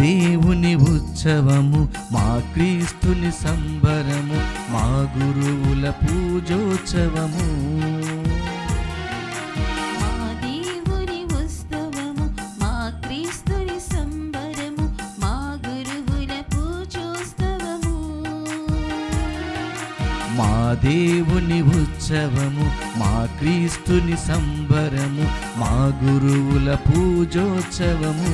దేవుని ఉత్సవము, మా క్రీస్తుని సంబరము, మా గురువుల పూజోత్సవము. మా దేవుని ఉత్సవము, మా క్రీస్తుని సంబరము, మా గురువుల పూజోత్సవము. మా దేవుని ఉత్సవము, మా క్రీస్తుని సంబరము, మా గురువుల పూజోత్సవము.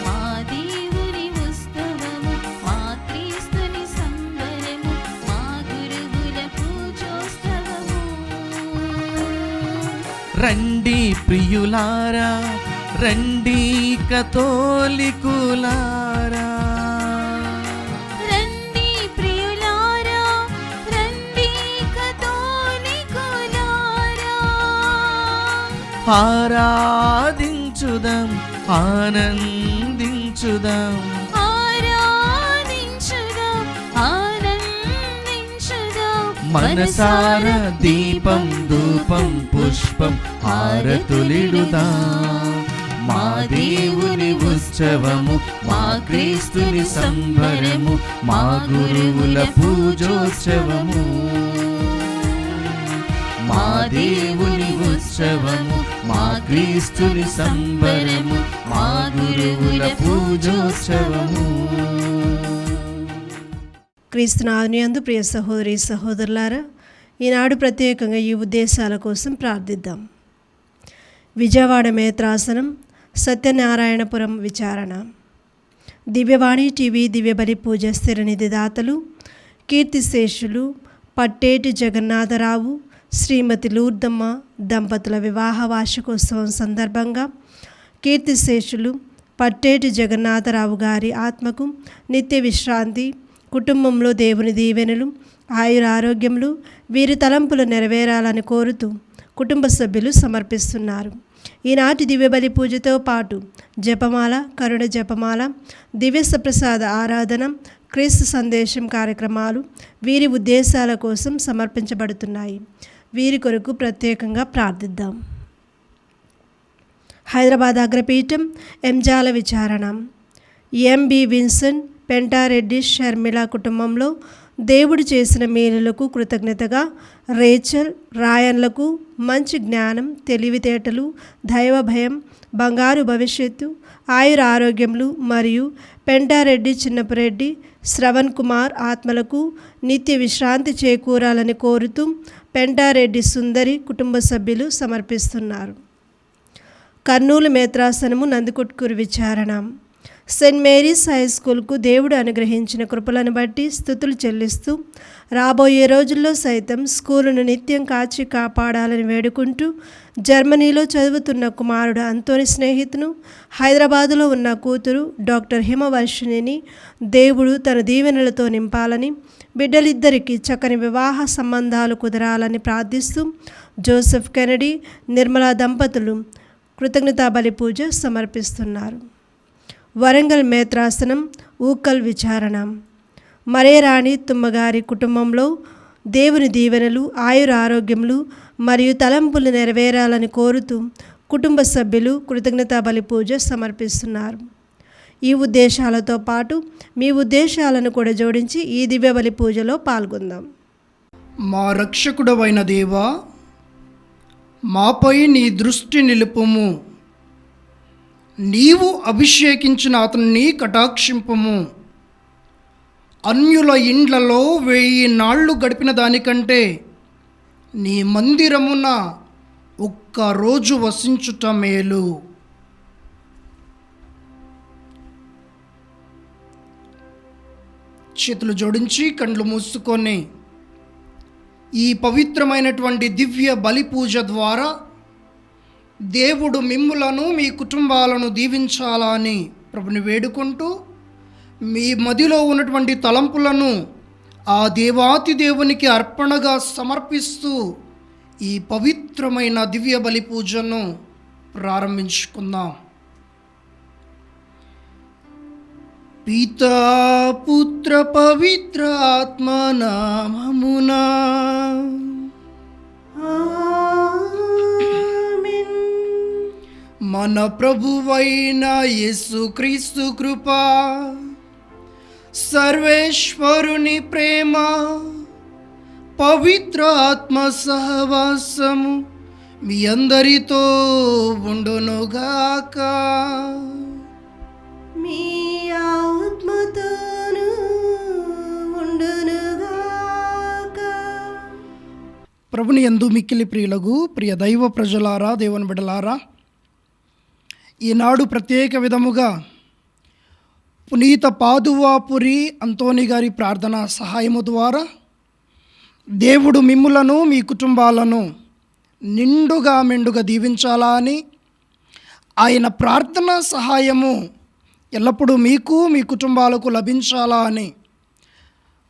మా దేవుని ఉత్సవము, మా క్రీస్తుని సంబరము, మా గురువుల పూజోత్సవము. రండి ప్రియులారా, రండి కతోలికులారా, రండి ప్రియులారా, రండి కతోలికులారా. ఆరాధించుదాం, ఆనందించుదాం, ఆరాధించుదాం, ఆనందించుదాం. మనసారా దీపం ధూపం పుష్పం హారతులిడుదాం. మా దేవుని ఉత్సవము, మా క్రీస్తుని సంబరము, మా గురువుల పూజోత్సవము. మా దేవుని ఉత్సవము, మా క్రీస్తుని సంబరము, మా గురువుల పూజోత్సవము. క్రీస్తునాథుని యందు ప్రియ సహోదరి సహోదరులారా, ఈనాడు ప్రత్యేకంగా ఈ ఉద్దేశాల కోసం ప్రార్థిద్దాం. విజయవాడ మేత్రాసనం, సత్యనారాయణపురం విచారణ, దివ్యవాణి టీవీ దివ్యబలి పూజ స్థిరనిధి దాతలు కీర్తిశేషులు పట్టేటి జగన్నాథరావు, శ్రీమతి లూర్దమ్మ దంపతుల వివాహ వార్షికోత్సవం సందర్భంగా కీర్తిశేషులు పట్టేటి జగన్నాథరావు గారి ఆత్మకు నిత్య విశ్రాంతి, కుటుంబంలో దేవుని దీవెనలు, ఆయురారోగ్యములు, వీరి తలంపులు నెరవేరాలని కోరుతూ కుటుంబ సభ్యులు సమర్పిస్తున్నారు. ఈనాటి దివ్యబలి పూజతో పాటు జపమాల, కరుణ జపమాల, దివ్య సప్రసాద ఆరాధన, క్రీస్తు సందేశం కార్యక్రమాలు వీరి ఉద్దేశాల కోసం సమర్పించబడుతున్నాయి. వీరి కొరకు ప్రత్యేకంగా ప్రార్థిద్దాం. హైదరాబాద్ అగ్రపీఠం ఎంజాల విచారణ, ఎంబి విన్సెంట్ పెంటారెడ్డి షర్మిల కుటుంబంలో దేవుడు చేసిన మేలులకు కృతజ్ఞతగా రేచల్ రాయన్లకు మంచి జ్ఞానం, తెలివితేటలు, దైవ భయం, బంగారు భవిష్యత్తు, ఆయుర ఆరోగ్యములు మరియు పెంటారెడ్డి చిన్నపరెడ్డి శ్రవణ్ కుమార్ ఆత్మలకు నిత్య విశ్రాంతి చేకూరాలని కోరుతూ పెంటారెడ్డి సుందరి కుటుంబ సభ్యులు సమర్పిస్తున్నారు. కర్నూలు మేత్రాసనము నందికొట్కూరు విచారణ, సెయింట్ మేరీస్ హై స్కూల్కు దేవుడు అనుగ్రహించిన కృపలను బట్టి స్తుతులు చెల్లిస్తూ రాబోయే రోజుల్లో సైతం స్కూలును నిత్యం కాచి కాపాడాలని వేడుకుంటూ జర్మనీలో చదువుతున్న కుమారుడు అంతోని స్నేహితును, హైదరాబాదులో ఉన్న కూతురు డాక్టర్ హిమవర్షిణిని దేవుడు తన దీవెనలతో నింపాలని, బిడ్డలిద్దరికీ చక్కని వివాహ సంబంధాలు కుదరాలని ప్రార్థిస్తూ జోసెఫ్ కెనడీ నిర్మలా దంపతులు కృతజ్ఞతా బలి పూజ సమర్పిస్తున్నారు. వరంగల్ మేత్రాసనం ఊకల్ విచారణ, మరేరాణి తుమ్మగారి కుటుంబంలో దేవుని దీవెనలు, ఆయుర ఆరోగ్యములు మరియు తలంపులు నెరవేరాలని కోరుతూ కుటుంబ సభ్యులు కృతజ్ఞతా బలి పూజ సమర్పిస్తున్నారు. ఈ ఉద్దేశాలతో పాటు మీ ఉద్దేశాలను కూడా జోడించి ఈ దివ్య బలి పూజలో పాల్గొందాం. మా రక్షకుడవైన దేవా, మాపై నీ దృష్టి నిలుపుము. నీవు అభిషేకించిన అతన్ని కటాక్షింపము. అన్యుల ఇండ్లలో 1000 నాళ్ళు గడిపిన దానికంటే నీ మందిరమున ఒక్కరోజు వసించుట మేలు. చేతులు జోడించి కండ్లు మూసుకొని ఈ పవిత్రమైనటువంటి దివ్య బలి పూజ ద్వారా దేవుడు మిమ్ములను మీ కుటుంబాలను దీవించాలని ప్రభుని వేడుకుంటూ మీ మదిలో ఉన్నటువంటి తలంపులను ఆ దేవాతి దేవునికి అర్పణగా సమర్పిస్తూ ఈ పవిత్రమైన దివ్య బలి పూజను ప్రారంభించుకుందాం. పితా పుత్ర పవిత్ర ఆత్మ నామమునా మన ప్రభువైన యేసుక్రీస్తు కృప, సర్వేశ్వరుని ప్రేమ, పవిత్ర ఆత్మ సహవాసము మీ అందరితో ఉండునుగాక. మీ ఆత్మతోను ఉండునుగాక. ప్రభుని యందు మిక్కిలి ప్రియులగు ప్రియ దైవ ప్రజలారా, దేవుని బిడ్డలారా, ఈనాడు ప్రత్యేక విధముగా పునీత పాదువాపురి అంతోని గారి ప్రార్థన సహాయము ద్వారా దేవుడు మిమ్ములను మీ కుటుంబాలను నిండుగా మెండుగా దీవించాలా అని, ఆయన ప్రార్థన సహాయము ఎల్లప్పుడూ మీకు మీ కుటుంబాలకు లభించాలా అని,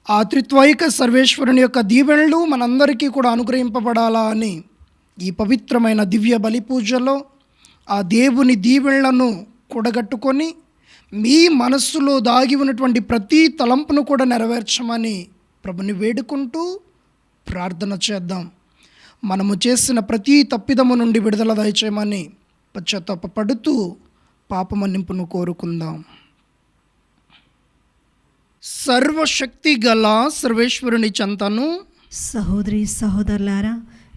ఆ త్రిత్వైక సర్వేశ్వరుని యొక్క దీవెనలు మనందరికీ కూడా అనుగ్రహింపబడాలా అని ఈ పవిత్రమైన దివ్య బలి పూజలో ఆ దేవుని దీవెనలను కూడగట్టుకొని మీ మనస్సులో దాగి ఉన్నటువంటి ప్రతి తలంపును కూడా నెరవేర్చమని ప్రభుని వేడుకుంటూ ప్రార్థన చేద్దాం. మనము చేసిన ప్రతి తప్పిదము నుండి విడుదల దయచేయమని పశ్చాత్తాపపడుతూ పాపమన్నింపును కోరుకుందాం. సర్వశక్తి గల సర్వేశ్వరుని చెంతను, సహోదరి సహోదరులారా,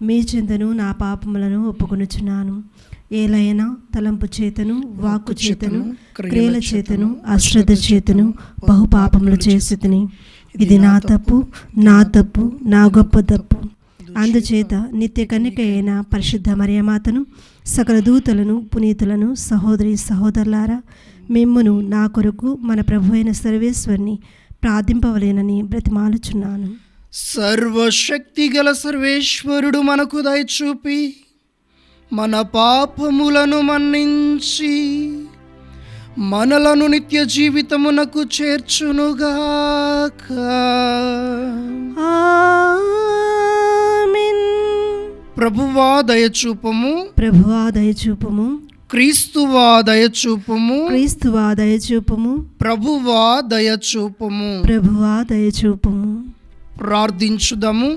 మీ చెంతను నా పాపములను ఒప్పుకొనుచున్నాను. ఏలైనా తలంపు చేతను, వాక్కు చేతను, క్రియల చేతను, అశ్రద్ధ చేతను బహుపాపములు చేసితిని. ఇది నా తప్పు, నా గొప్ప తప్పు. అందుచేత నిత్య కన్యక అయిన పరిశుద్ధ మరియమాతను, సకల దూతలను, పునీతులను, సహోదరి సహోదరులారా, మిమ్మును నా కొరకు మన ప్రభు అయిన సర్వేశ్వరుని ప్రార్థింపవలేనని బ్రతిమాలుచున్నాను. సర్వశక్తి గల సర్వేశ్వరుడు మనకు దయచూపి మన పాపములను మన్నించి మనలను నిత్య జీవితమునకు చేర్చునుగాక. ఆమేన్. ప్రభువా దయచూపము, ప్రభువా దయచూపము, క్రీస్తువా దయచూపము, క్రీస్తువా దయచూపము, ప్రభువా దయచూపము. ప్రభువా దయచూపము. ప్రార్థించుదాము.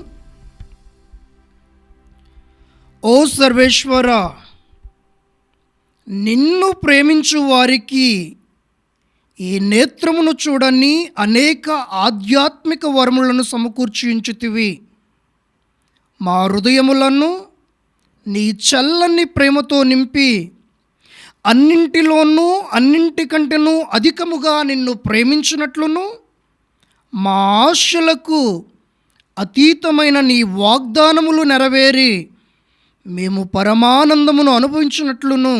ఓ సర్వేశ్వర, నిన్ను ప్రేమించు వారికి ఈ నేత్రమును చూడని అనేక ఆధ్యాత్మిక వరములను సమకూర్చి ఉంచితివి. మా హృదయములను నీ చల్లని ప్రేమతో నింపి అన్నింటిలోనూ అన్నింటికంటేనూ అధికముగా నిన్ను ప్రేమించినట్లును, మా ఆశలకు అతీతమైన నీ వాగ్దానములు నెరవేరి మేము పరమానందమును అనుభవించినట్లును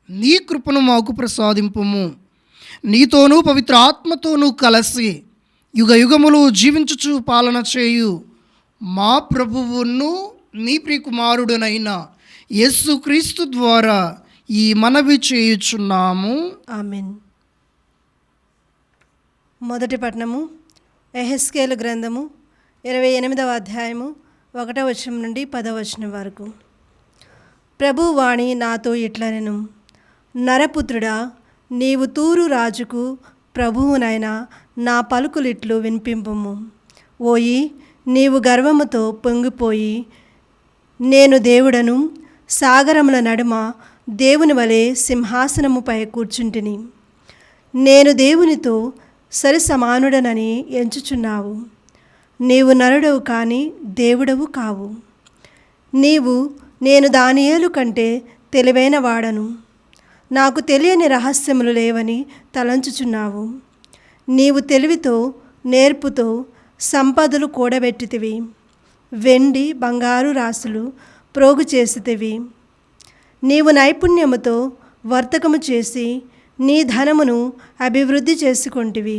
నీ కృపను మాకు ప్రసాదింపుము. నీతోనూ పవిత్ర ఆత్మతోనూ కలిసి యుగ యుగములు జీవించుచు పాలన చేయు మా ప్రభువును నీ ప్రియకుమారుడునైన యేసుక్రీస్తు ద్వారా ఈ మనవి చేయుచున్నాము. ఆమేన్. మొదటి పట్టణము యెహెజ్కేలు గ్రంథము 28వ అధ్యాయము 1వ వచనం నుండి 10వ వచనం వరకు. ప్రభువు వాణి నాతో ఇట్లనెను, నరపుత్రుడా, నీవు తూరు రాజుకు ప్రభువునైన నా పలుకులిట్లు వినిపింపుము. ఓయి, నీవు గర్వముతో పొంగిపోయి, నేను దేవుడను, సాగరముల నడుమ దేవుని వలె సింహాసనముపై కూర్చుంటిని, నేను దేవునితో సరి సమానుడనని ఎంచుచున్నావు. నీవు నరుడవు కానీ దేవుడవు కావు. నేను దానియేలు కంటే తెలివైన వాడను, నాకు తెలియని రహస్యములు లేవని తలంచుచున్నావు. నీవు తెలివితో నేర్పుతో సంపదలు కూడబెట్టితివి, వెండి బంగారు రాసులు ప్రోగు చేసితివి. నీవు నైపుణ్యముతో వర్తకము చేసి నీ ధనమును అభివృద్ధి చేసుకొంటివి.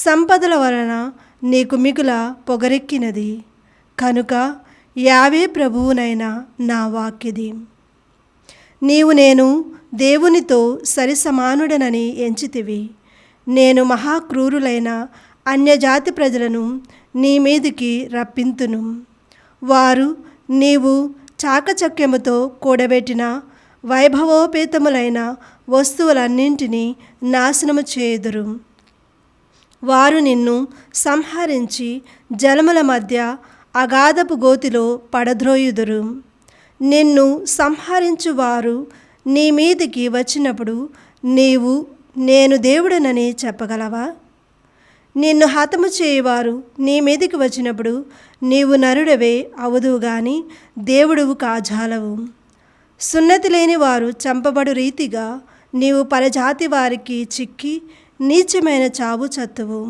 సంపదల వలన నీకు మిగుల పొగరెక్కినది కనుక యావే ప్రభువునైనా నా వాక్యది. నేను దేవునితో సరి సమానుడనని ఎంచితివి. నేను మహాక్రూరులైన అన్యజాతి ప్రజలను నీ మీదికి రప్పింతును. వారు నీవు చాకచక్యముతో కూడబెట్టిన వైభవోపేతములైన వస్తువులన్నింటినీ నాశనము చేయుదురు. వారు నిన్ను సంహరించి జలముల మధ్య అగాధపు గోతిలో పడద్రోయుదురు. నిన్ను సంహరించువారు నీ మీదికి వచ్చినప్పుడు నీవు నేను దేవుడనని చెప్పగలవా? నిన్ను హతము చేయవారు నీ మీదికి వచ్చినప్పుడు నీవు నరుడవే అవుదువు గాని దేవుడువు కాజాలవు. సున్నతి లేని వారు చంపబడు రీతిగా నీవు పరజాతి వారికి చిక్కి నీచమైన చావు చత్తువు.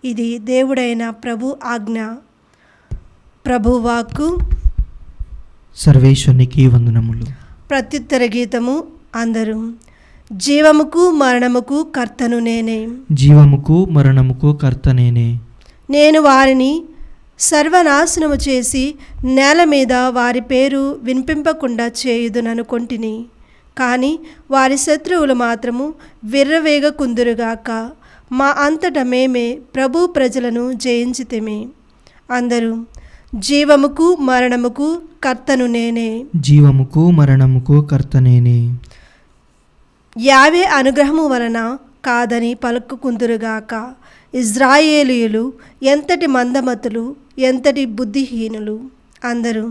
ఇది దేవుడైన ప్రభు ఆజ్ఞ. ప్రభు వాక్కు. సర్వేశ్వరునికి వందనములు. ప్రత్యుత్తర గీతము. అందరూ. జీవముకు మరణముకు కర్తను నేనే. జీవముకు మరణముకు కర్త నేనే. నేను వారిని సర్వనాశనము చేసి నేల మీద వారి పేరు వినిపింపకుండా చేయుదుననుకొంటిని. కానీ వారి శత్రువులు మాత్రము విర్రవేగకుందురుగాక. మా అంతట మేమే ప్రభు ప్రజలను జయించితిమి. అందరూ. జీవముకు మరణముకు కర్తను నేనే. జీవముకు మరణముకు కర్త నేనే. యావే అనుగ్రహము వలన కాదని పలుకుకుందురుగాక. ఇజ్రాయేలీయులు ఎంతటి మందమతులు, ఎంతటి బుద్ధిహీనులు. అందరూ.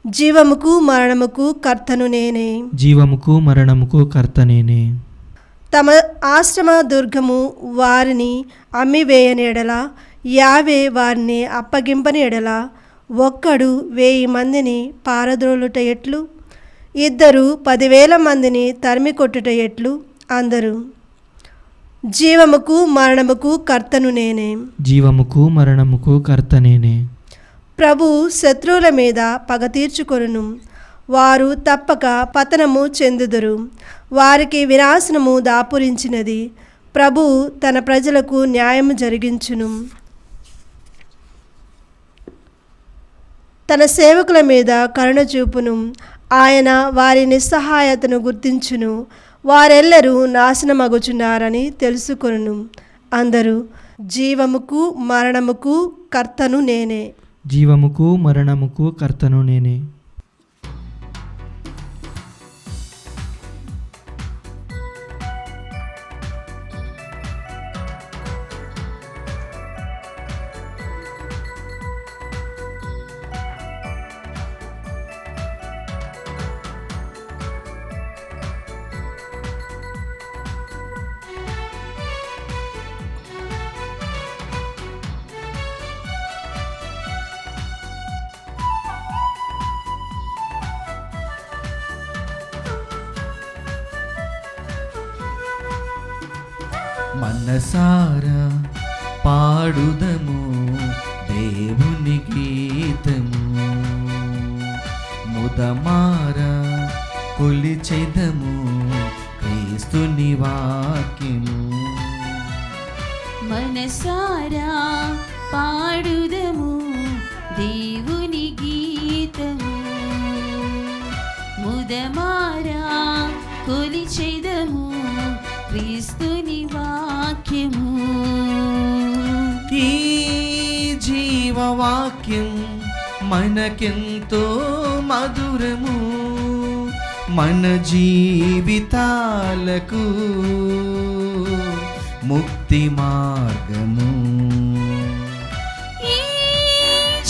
జీవముకు మరణముకు కర్తను నేనే. జీవముకు మరణముకు కర్త నేనే. తమ ఆశ్రమ దుర్గము వారిని అమ్మివేయని ఎడల, యావే వారిని అప్పగింపని ఎడల, ఒక్కడు 1000 మందిని పారద్రోలుట ఎట్లు? 2 10,000 మందిని తరిమి కొట్టుట ఎట్లు? అందరూ. జీవముకు మరణముకు కర్తను నేనే. జీవముకు మరణముకు కర్త నేనే. ప్రభు శత్రువుల మీద పగ తీర్చుకొనును. వారు తప్పక పతనము చెందుదురు. వారికి వినాశనము దాపురించినది. ప్రభు తన ప్రజలకు న్యాయము జరిగించును. తన సేవకుల మీద కరుణ చూపును. ఆయన వారి నిస్సహాయతను గుర్తించును. వారెల్లరూ నాశనమగుచున్నారని తెలుసుకొనును. అందరూ. జీవముకు మరణముకు కర్తను నేనే. జీవముకు మరణముకు కర్తను నేనే. మనసారా పాడుదము దేవుని గీతము, ముదమారా కొలిచెదము క్రీస్తుని వాక్యము. మనసారా పాడుదము దేవుని గీతము, ముదమారా కొలిచెదము క్రీస్తుని వాక్యము. ఈ జీవవాక్యం మనకెంతో మధురము, మన జీవితాలకు ముక్తి మార్గము. ఈ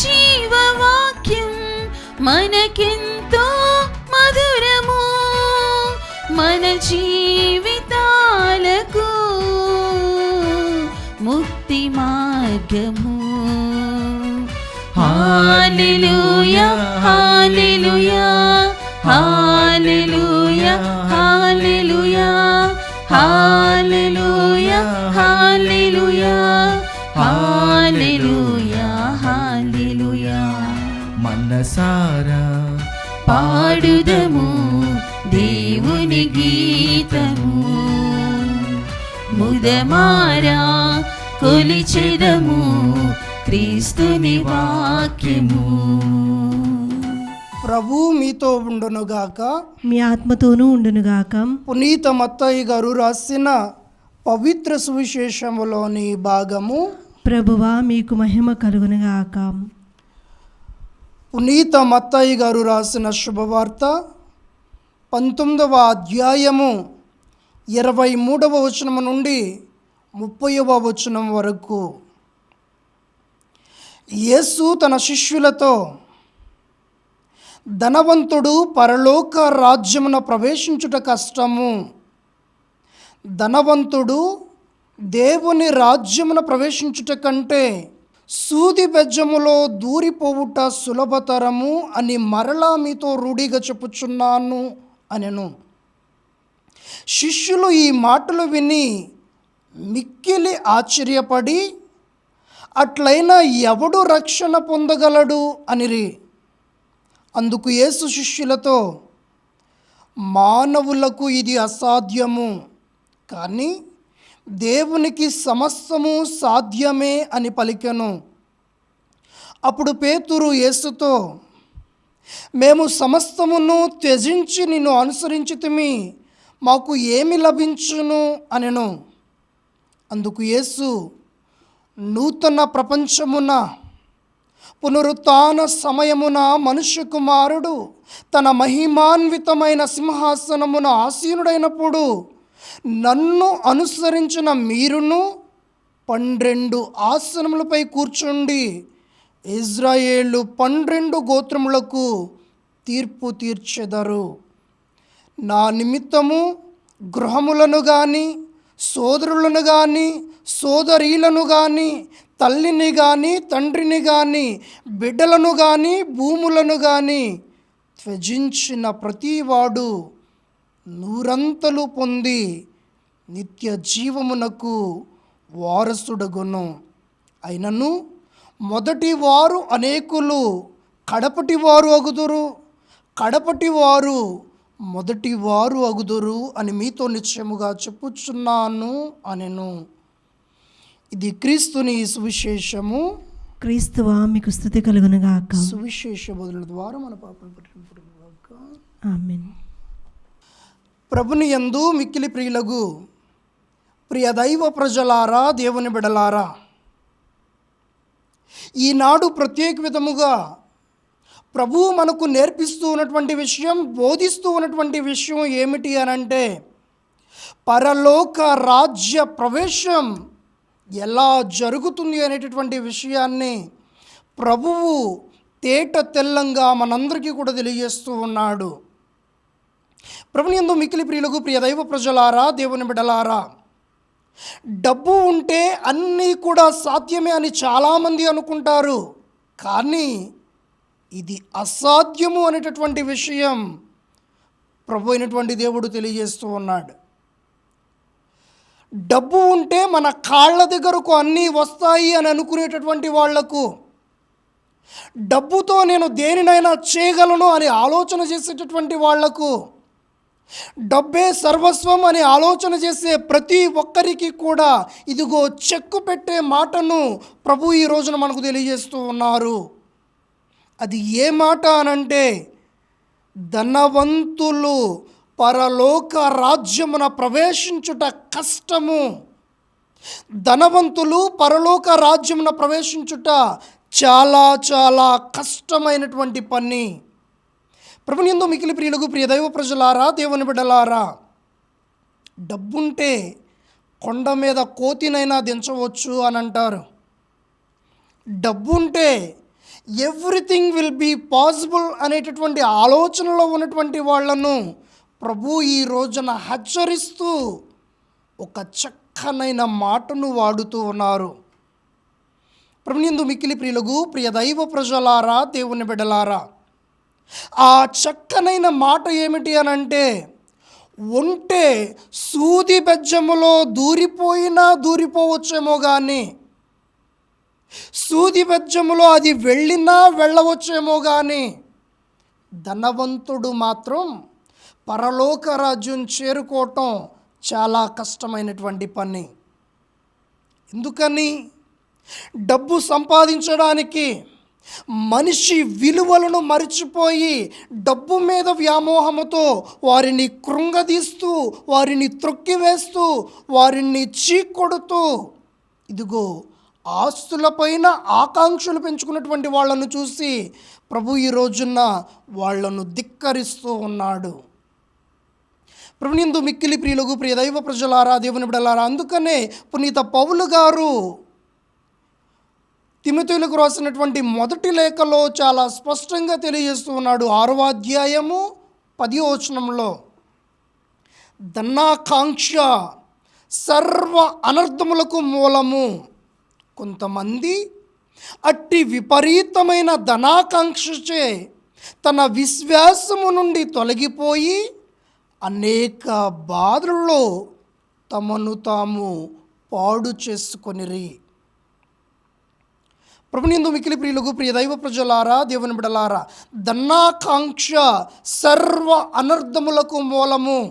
జీవవాక్యం మనకెంతో మధురము, మన జీవితాలకు ముక్తి మార్గము. హల్లెలూయా హల్లెలూయా హల్లెలూయా హల్లెలూయా హల్లెలూయా హల్లెలూయా హల్లెలూయా హల్లెలూయా. మనసారా పాడుదము దేవుని గీతము, ముదమారా కొలిచెదము క్రీస్తుని వాక్యము. ప్రభు మీతో ఉండునుగాక. మీ ఆత్మతోనూ ఉండునుగాక. పునీత మత్తయి గారు రాసిన పవిత్ర సువిశేషములోని భాగము. ప్రభువా మీకు మహిమ కలుగునుగాక. పునీత మత్తయి గారు రాసిన శుభవార్త 19వ అధ్యాయము 23వ వచనం నుండి 30వ వచనం వరకు. యేసు తన శిష్యులతో, ధనవంతుడు పరలోక రాజ్యమున ప్రవేశించుట కష్టము. ధనవంతుడు దేవుని రాజ్యమున ప్రవేశించుట కంటే సూది బెజ్జములో దూరిపోవుట సులభతరము అని మరలా మీతో రూఢిగా చెప్పుచున్నాను అనెను. శిష్యులు ఈ మాటలు విని మిక్కిలి ఆశ్చర్యపడి, అట్లయినా ఎవడు రక్షణ పొందగలడు అనిరి. అందుకు యేసు శిష్యులతో, మానవులకు ఇది అసాధ్యము, కానీ దేవునికి సమస్తము సాధ్యమే అని పలికెను. అప్పుడు పేతురు యేసుతో, మేము సమస్తమును త్యజించి నిన్ను అనుసరించితిమి, మాకు ఏమి లభించును అనెను. అందుకు యేసు, నూతన ప్రపంచమున పునరుత్థాన సమయమున మనుష్య కుమారుడు తన మహిమాన్వితమైన సింహాసనమున ఆసీనుడైనప్పుడు నన్ను అనుసరించిన మీరును 12 ఆసనములపై కూర్చుండి ఇజ్రాయేలు 12 గోత్రములకు తీర్పు తీర్చెదరు. నా నిమిత్తము గృహములను కానీ, సోదరులను కానీ, సోదరీలను కానీ, తల్లిని కానీ, తండ్రిని కానీ, బిడ్డలను కానీ, భూములను కానీ త్యజించిన ప్రతివాడు 100 పొంది నిత్య జీవమునకు వారసుడగును. అయినను మొదటి వారు అనేకులు కడపటి వారు అగుదురు, కడపటి వారు మొదటి వారు అగుదురు అని మీతో నిశ్చయముగా చెప్పుచున్నాను అనెను. ఇది క్రీస్తుని సువిశేషము. క్రీస్తువా మీకు స్తుతి కలుగునుగాక. సువిశేష బదుల ద్వారా మన పాపను పట్టినప్పుడు ఆమేన్. ప్రభుని యందు మిక్కిలి ప్రియులగు ప్రియ దైవ ప్రజలారా, దేవుని బిడలారా, ఈనాడు ప్రత్యేక విధముగా ప్రభువు మనకు నేర్పిస్తూ ఉన్నటువంటి విషయం, బోధిస్తూ ఉన్నటువంటి విషయం ఏమిటి అనంటే, పరలోక రాజ్య ప్రవేశం ఎలా జరుగుతుంది అనేటటువంటి విషయాన్ని ప్రభువు తేట తెల్లంగా మనందరికీ కూడా తెలియజేస్తూ ఉన్నాడు. ప్రభుని యందు మిక్కిలి ప్రియులకు ప్రియ దైవ ప్రజలారా, దేవుని బిడ్డలారా, డబ్బు ఉంటే అన్నీ కూడా సాధ్యమే అని చాలామంది అనుకుంటారు. కానీ ఇది అసాధ్యము అనేటటువంటి విషయం ప్రభు అయినటువంటి దేవుడు తెలియజేస్తూ ఉన్నాడు. డబ్బు ఉంటే మన కాళ్ళ దగ్గరకు అన్నీ వస్తాయి అని అనుకునేటటువంటి వాళ్లకు, డబ్బుతో నేను దేనినైనా చేయగలను అని ఆలోచన చేసేటటువంటి వాళ్లకు, డబ్బే సర్వస్వం అని ఆలోచన చేసే ప్రతి ఒక్కరికి కూడా ఇదిగో చెక్కు పెట్టే మాటను ప్రభు ఈ రోజున మనకు తెలియజేస్తూ ఉన్నారు. అది ఏ మాట అనంటే, ధనవంతులు పరలోక రాజ్యమున ప్రవేశించుట కష్టము. ధనవంతులు పరలోక రాజ్యమున ప్రవేశించుట చాలా చాలా కష్టమైనటువంటి పని. ప్రభుని యందు మిక్కిలి ప్రియులకు ప్రియ దైవ ప్రజలారా, దేవుని బిడ్డలారా, డబ్బుంటే కొండ మీద కోతినైనా దించవచ్చు అని అంటారు. డబ్బుంటే ఎవ్రీథింగ్ విల్ బీ పాసిబుల్ అనేటటువంటి ఆలోచనలో ఉన్నటువంటి వాళ్లను ప్రభు ఈ రోజున హెచ్చరిస్తూ ఒక చక్కనైన మాటను వాడుతూ ఉన్నారు. ప్రభుని యందు మిక్కిలి ప్రియులకు ప్రియ దైవ ప్రజలారా, దేవుని బిడ్డలారా, ఆ చక్కనైన మాట ఏమిటి అనంటే, ఉంటే సూది బెజ్జములో దూరిపోయినా దూరిపోవచ్చేమో కానీ, సూది బెజ్జములో అది వెళ్ళినా వెళ్ళవచ్చేమో కానీ, ధనవంతుడు మాత్రం పరలోక రాజ్యం చేరుకోవటం చాలా కష్టమైనటువంటి పని. ఎందుకని? డబ్బు సంపాదించడానికి మనిషి విలువలను మరిచిపోయి డబ్బు మీద వ్యామోహముతో వారిని కృంగదీస్తూ, వారిని త్రొక్కివేస్తూ, వారిని చీకొడుతూ, ఇదిగో ఆస్తులపైన ఆకాంక్షలు పెంచుకున్నటువంటి వాళ్ళను చూసి ప్రభు ఈ రోజున వాళ్లను ధిక్కరిస్తూ ఉన్నాడు. ప్రభుని యందు మిక్కిలి ప్రియులకు ప్రియ దైవ ప్రజలారా, దేవుని బిడ్డలారా, అందుకనే పునీత పౌలు గారు తిమోతిలకు రాసినటువంటి మొదటి లేఖలో చాలా స్పష్టంగా తెలియజేస్తూ ఉన్నాడు. 6వ అధ్యాయము 10వ వచనంలో, ధనాకాంక్ష సర్వ అనర్థములకు మూలము. కొంతమంది అట్టి విపరీతమైన ధనాకాంక్షచే తన విశ్వాసము నుండి తొలగిపోయి అనేక బాధల్లో తమను తాము పాడు చేసుకొనిరి. ప్రభునందు మిక్కిలి ప్రియులకు, ప్రియ దైవ ప్రజలారా, దేవుని బిడలారా, ధనాకాంక్ష సర్వ అనర్థములకు మూలము.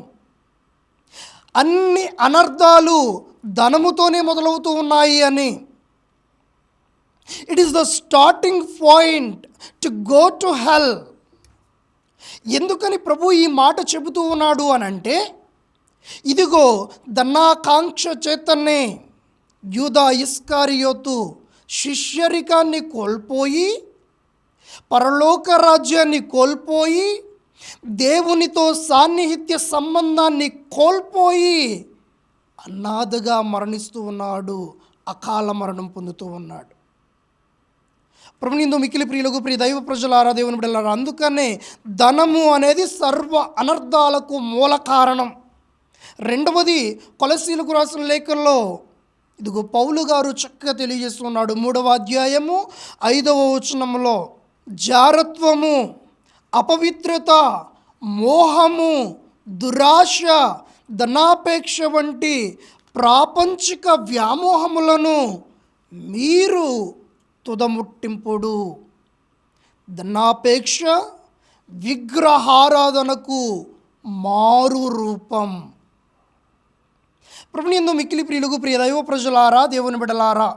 అన్ని అనర్థాలు ధనముతోనే మొదలవుతూ ఉన్నాయి అని. It is the starting point to go to hell. ఎందుకని ప్రభు ఈ మాట చెబుతూ ఉన్నాడు అని అంటే, ఇదిగో ధనాకాంక్ష చేతనే యూదా ఇస్కారియోతు శిష్యరికాన్ని కోల్పోయి, పరలోక రాజ్యాన్ని కోల్పోయి, దేవునితో సాన్నిహిత్య సంబంధాన్ని కోల్పోయి అనాథగా మరణిస్తూ ఉన్నాడు, అకాల మరణం పొందుతూ ఉన్నాడు. ప్రభునందు మిక్కిలి ప్రియులకు, ప్రియ దైవ ప్రజలారా, దేవుని బిడ్డలారా, అందుకనే ధనము అనేది సర్వ అనర్థాలకు మూల కారణం. రెండవది, కొలస్సీలకు రాసిన లేఖల్లో ఇదిగో పౌలు గారు చక్కగా తెలియజేస్తున్నాడు. 3వ అధ్యాయము 5వ వచనంలో, జారత్వము, అపవిత్రత, మోహము, దురాశ, ధనాపేక్ష వంటి ప్రాపంచిక వ్యామోహములను మీరు తుదముట్టింపుడు. ధనాపేక్ష విగ్రహారాధనకు మారు రూపం. ప్రభునందు మిక్కిలి ప్రియులకు, ప్రియ దైవ ప్రజలారా, దేవుని బిడ్డలారా,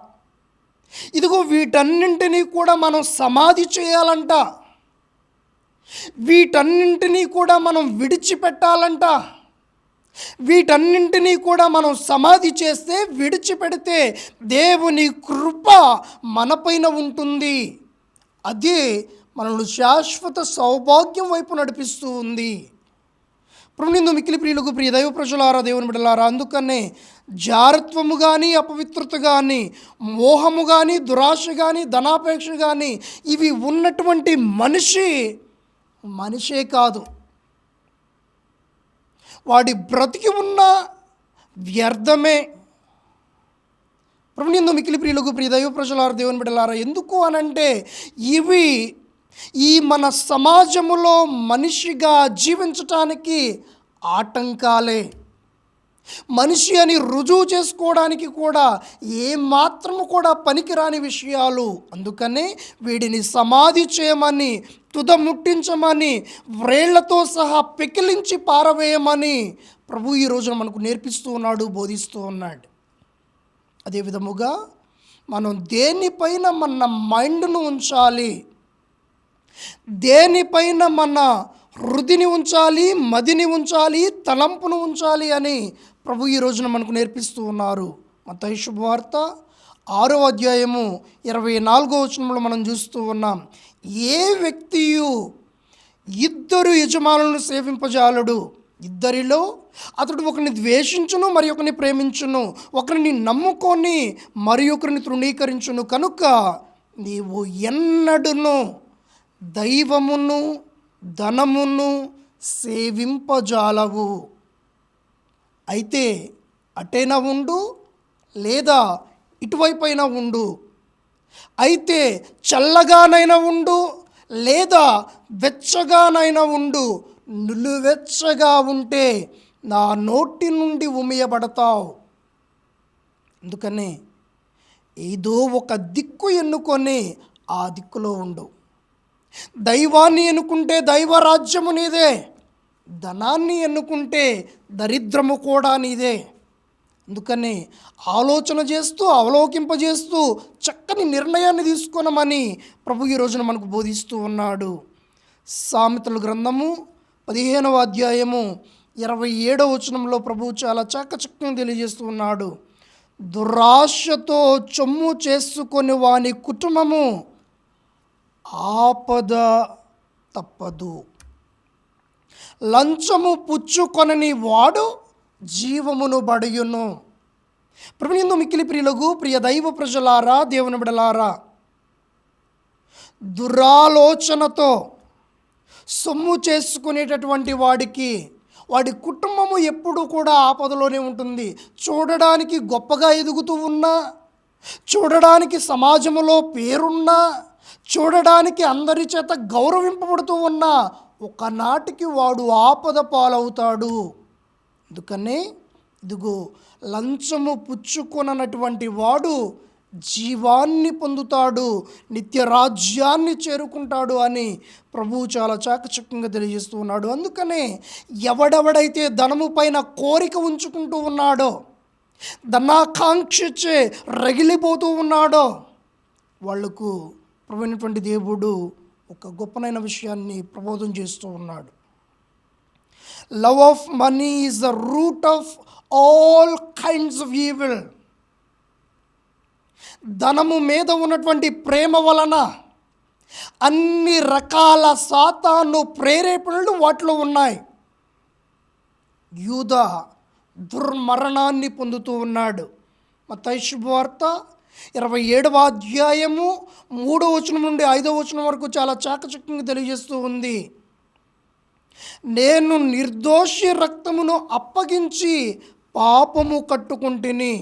ఇదిగో వీటన్నింటినీ కూడా మనం సమాధి చేయాలంట. వీటన్నింటినీ కూడా మనం విడిచిపెట్టాలంట. వీటన్నింటినీ కూడా మనం సమాధి చేస్తే, విడిచిపెడితే దేవుని కృప మనపైన ఉంటుంది. అదే మనల్ని శాశ్వత సౌభాగ్యం వైపు నడిపిస్తూ ఉంది. ప్రభునందు మిక్కిలి ప్రియులకు, ప్రియ దైవ ప్రజలారా, దేవుని బిడ్డలారా, అందుకనే జారత్వము కానీ, అపవిత్రత కానీ, మోహము కానీ, దురాశ కానీ, ధనాపేక్ష కానీ, ఇవి ఉన్నటువంటి మనిషే కాదు. వాడి బ్రతికి ఉన్న వ్యర్థమే. ప్రభునందు మిక్కిలి ప్రియులకు, ప్రియ దైవ ప్రజలారా, దేవుని బిడ్డలారా, ఎందుకు అనంటే ఇవి ఈ మన సమాజములో మనిషిగా జీవించటానికి ఆటంకాలే. మనిషి అని రుజువు చేసుకోవడానికి కూడా ఏమాత్రము కూడా పనికిరాని విషయాలు. అందుకనే వీడిని సమాధి చేయమని, తుదముట్టించమని, వ్రేళ్లతో సహా పెకిలించి పారవేయమని ప్రభు ఈ రోజున మనకు నేర్పిస్తూ ఉన్నాడు, బోధిస్తూ ఉన్నాడు. అదే విధముగా మనం దేనిపైన మన మైండ్ను ఉంచాలి, దేనిపైన మన హృదిని ఉంచాలి, మదిని ఉంచాలి, తలంపును ఉంచాలి అని ప్రభు ఈ రోజున మనకు నేర్పిస్తూ ఉన్నారు. మత్తయి శుభవార్త 6వ అధ్యాయము 24వ వచనంలో మనం చూస్తూ ఉన్నాం. ఏ వ్యక్తియు 2 యజమానులను సేవింపజాలడు. ఇద్దరిలో అతడు ఒకరిని ద్వేషించును, మరి ఒకరిని ప్రేమించును, ఒకరిని నమ్ముకొని మరి ఒకరిని తృణీకరించును. కనుక నీవు ఎన్నడును దైవమును ధనమును సేవింపజాలవు. అయితే అటైనా ఉండు, లేదా ఇటువైపైనా ఉండు. అయితే చల్లగానైనా ఉండు, లేదా వెచ్చగానైనా ఉండు. నిలువెచ్చగా ఉంటే నా నోటి నుండి ఉమియబడతావు. అందుకనే ఏదో ఒక దిక్కు ఎన్నుకొని ఆ దిక్కులో ఉండు. దైవాన్ని ఎన్నుకుంటే దైవరాజ్యము నీదే, ధనాన్ని ఎన్నుకుంటే దరిద్రము కూడా నీదే. అందుకని ఆలోచన చేస్తూ, అవలోకింపజేస్తూ చక్కని నిర్ణయాన్ని తీసుకోనమని ప్రభు ఈ రోజున మనకు బోధిస్తూ ఉన్నాడు. సామెతల గ్రంథము 15వ అధ్యాయము 27వ వచనంలో ప్రభు చాలా చక్కగా తెలియజేస్తూ ఉన్నాడు. దురాశతో చొమ్ము చేసుకొని వాని కుటుంబము ఆపద తప్పదు. లంచము పుచ్చుకొనని వాడు జీవమును బడియును. ప్రభునందు మిక్కిలి ప్రియులకు, ప్రియ దైవ ప్రజలారా, దేవుని బిడలారా, దురాలోచనతో సొమ్ము చేసుకునేటటువంటి వాడికి వాడి కుటుంబము ఎప్పుడు కూడా ఆపదలోనే ఉంటుంది. చూడడానికి గొప్పగా ఎదుగుతూ ఉన్నా, చూడడానికి సమాజంలో పేరున్నా, చూడడానికి అందరి చేత గౌరవింపబడుతూ ఉన్నా, ఒకనాటికి వాడు ఆపద పాలవుతాడు. అందుకనే ఇదిగో లంచము పుచ్చుకొననటువంటి వాడు జీవాన్ని పొందుతాడు, నిత్య రాజ్యాన్ని చేరుకుంటాడు అని ప్రభువు చాలా చాకచక్యంగా తెలియజేస్తూ ఉన్నాడు. అందుకనే ఎవడెవడైతే ధనము పైన కోరిక ఉంచుకుంటూ ఉన్నాడో, ధనాకాంక్షించే రగిలిపోతూ ఉన్నాడో, వాళ్లకు ప్రభువైనటువంటి దేవుడు ఒక గొప్పనైన విషయాన్ని ప్రబోధం చేస్తూ ఉన్నాడు. Love of money is the root of all kinds of evil. ధనము మీద ఉన్నటువంటి ప్రేమ వలన అన్ని రకాల సాతాను ప్రేరేపణలు వాటిలో ఉన్నాయి. యూదా దుర్మరణాన్ని పొందుతూ ఉన్నాడు. మత్తయి శుభవార్త 27వ అధ్యాయము 3వ వచనం నుండి 5వ వచనం వరకు చాలా చాకచక్యంగా తెలియజేస్తూ ఉంది. నేను నిర్దోషి రక్తమును అప్పగించి పాపము కట్టుకుంటుని.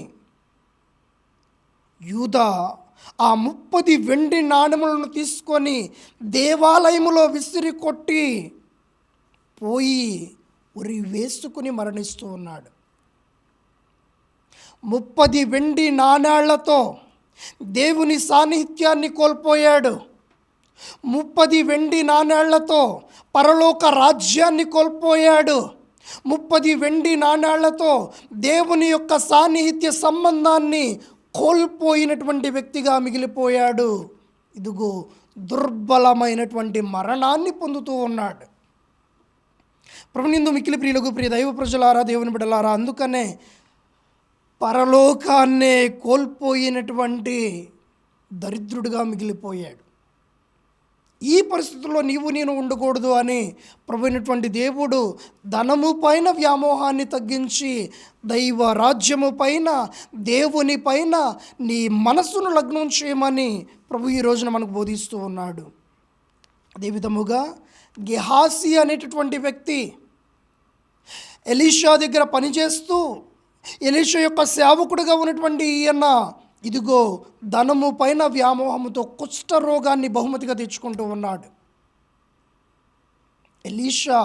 యూదా ఆ 30 వెండి నాణెములను తీసుకొని దేవాలయములో విసిరి కొట్టి పోయి ఉరి వేసుకుని మరణిస్తూ ఉన్నాడు. 30 వెండి నాణేళ్లతో దేవుని సాన్నిధ్యాన్ని కోల్పోయాడు. 30 వెండి నాణేళ్లతో పరలోక రాజ్యాన్ని కోల్పోయాడు. 30 వెండి నాణేళ్లతో దేవుని యొక్క సాన్నిహిత్య సంబంధాన్ని కోల్పోయినటువంటి వ్యక్తిగా మిగిలిపోయాడు. ఇదిగో దుర్బలమైనటువంటి మరణాన్ని పొందుతూ ఉన్నాడు. ప్రభునిందు మిక్కిలి ప్రియులకు ప్రియ దైవ ప్రజలారా, దేవుని బిడ్డలారా, అందుకనే పరలోకాన్నే కోల్పోయినటువంటి దరిద్రుడిగా మిగిలిపోయాడు. ఈ పరిస్థితుల్లో నీవు నేను ఉండకూడదు అని ప్రభువైనటువంటి దేవుడు ధనము పైన వ్యామోహాన్ని తగ్గించి దైవ రాజ్యము పైన, దేవుని పైన నీ మనస్సును లగ్నం చేయమని ప్రభు ఈ రోజున మనకు బోధిస్తూ ఉన్నాడు. అదేవిధముగా గెహాజీ అనేటటువంటి వ్యక్తి ఎలీషా దగ్గర పనిచేస్తూ ఎలీషా యొక్క సేవకుడిగా ఉన్నటువంటి ఈయన ఇదిగో ధనము పైన వ్యామోహముతో కుష్ఠ రోగాన్ని బహుమతిగా తెచ్చుకుంటూ ఉన్నాడు. ఎలీషా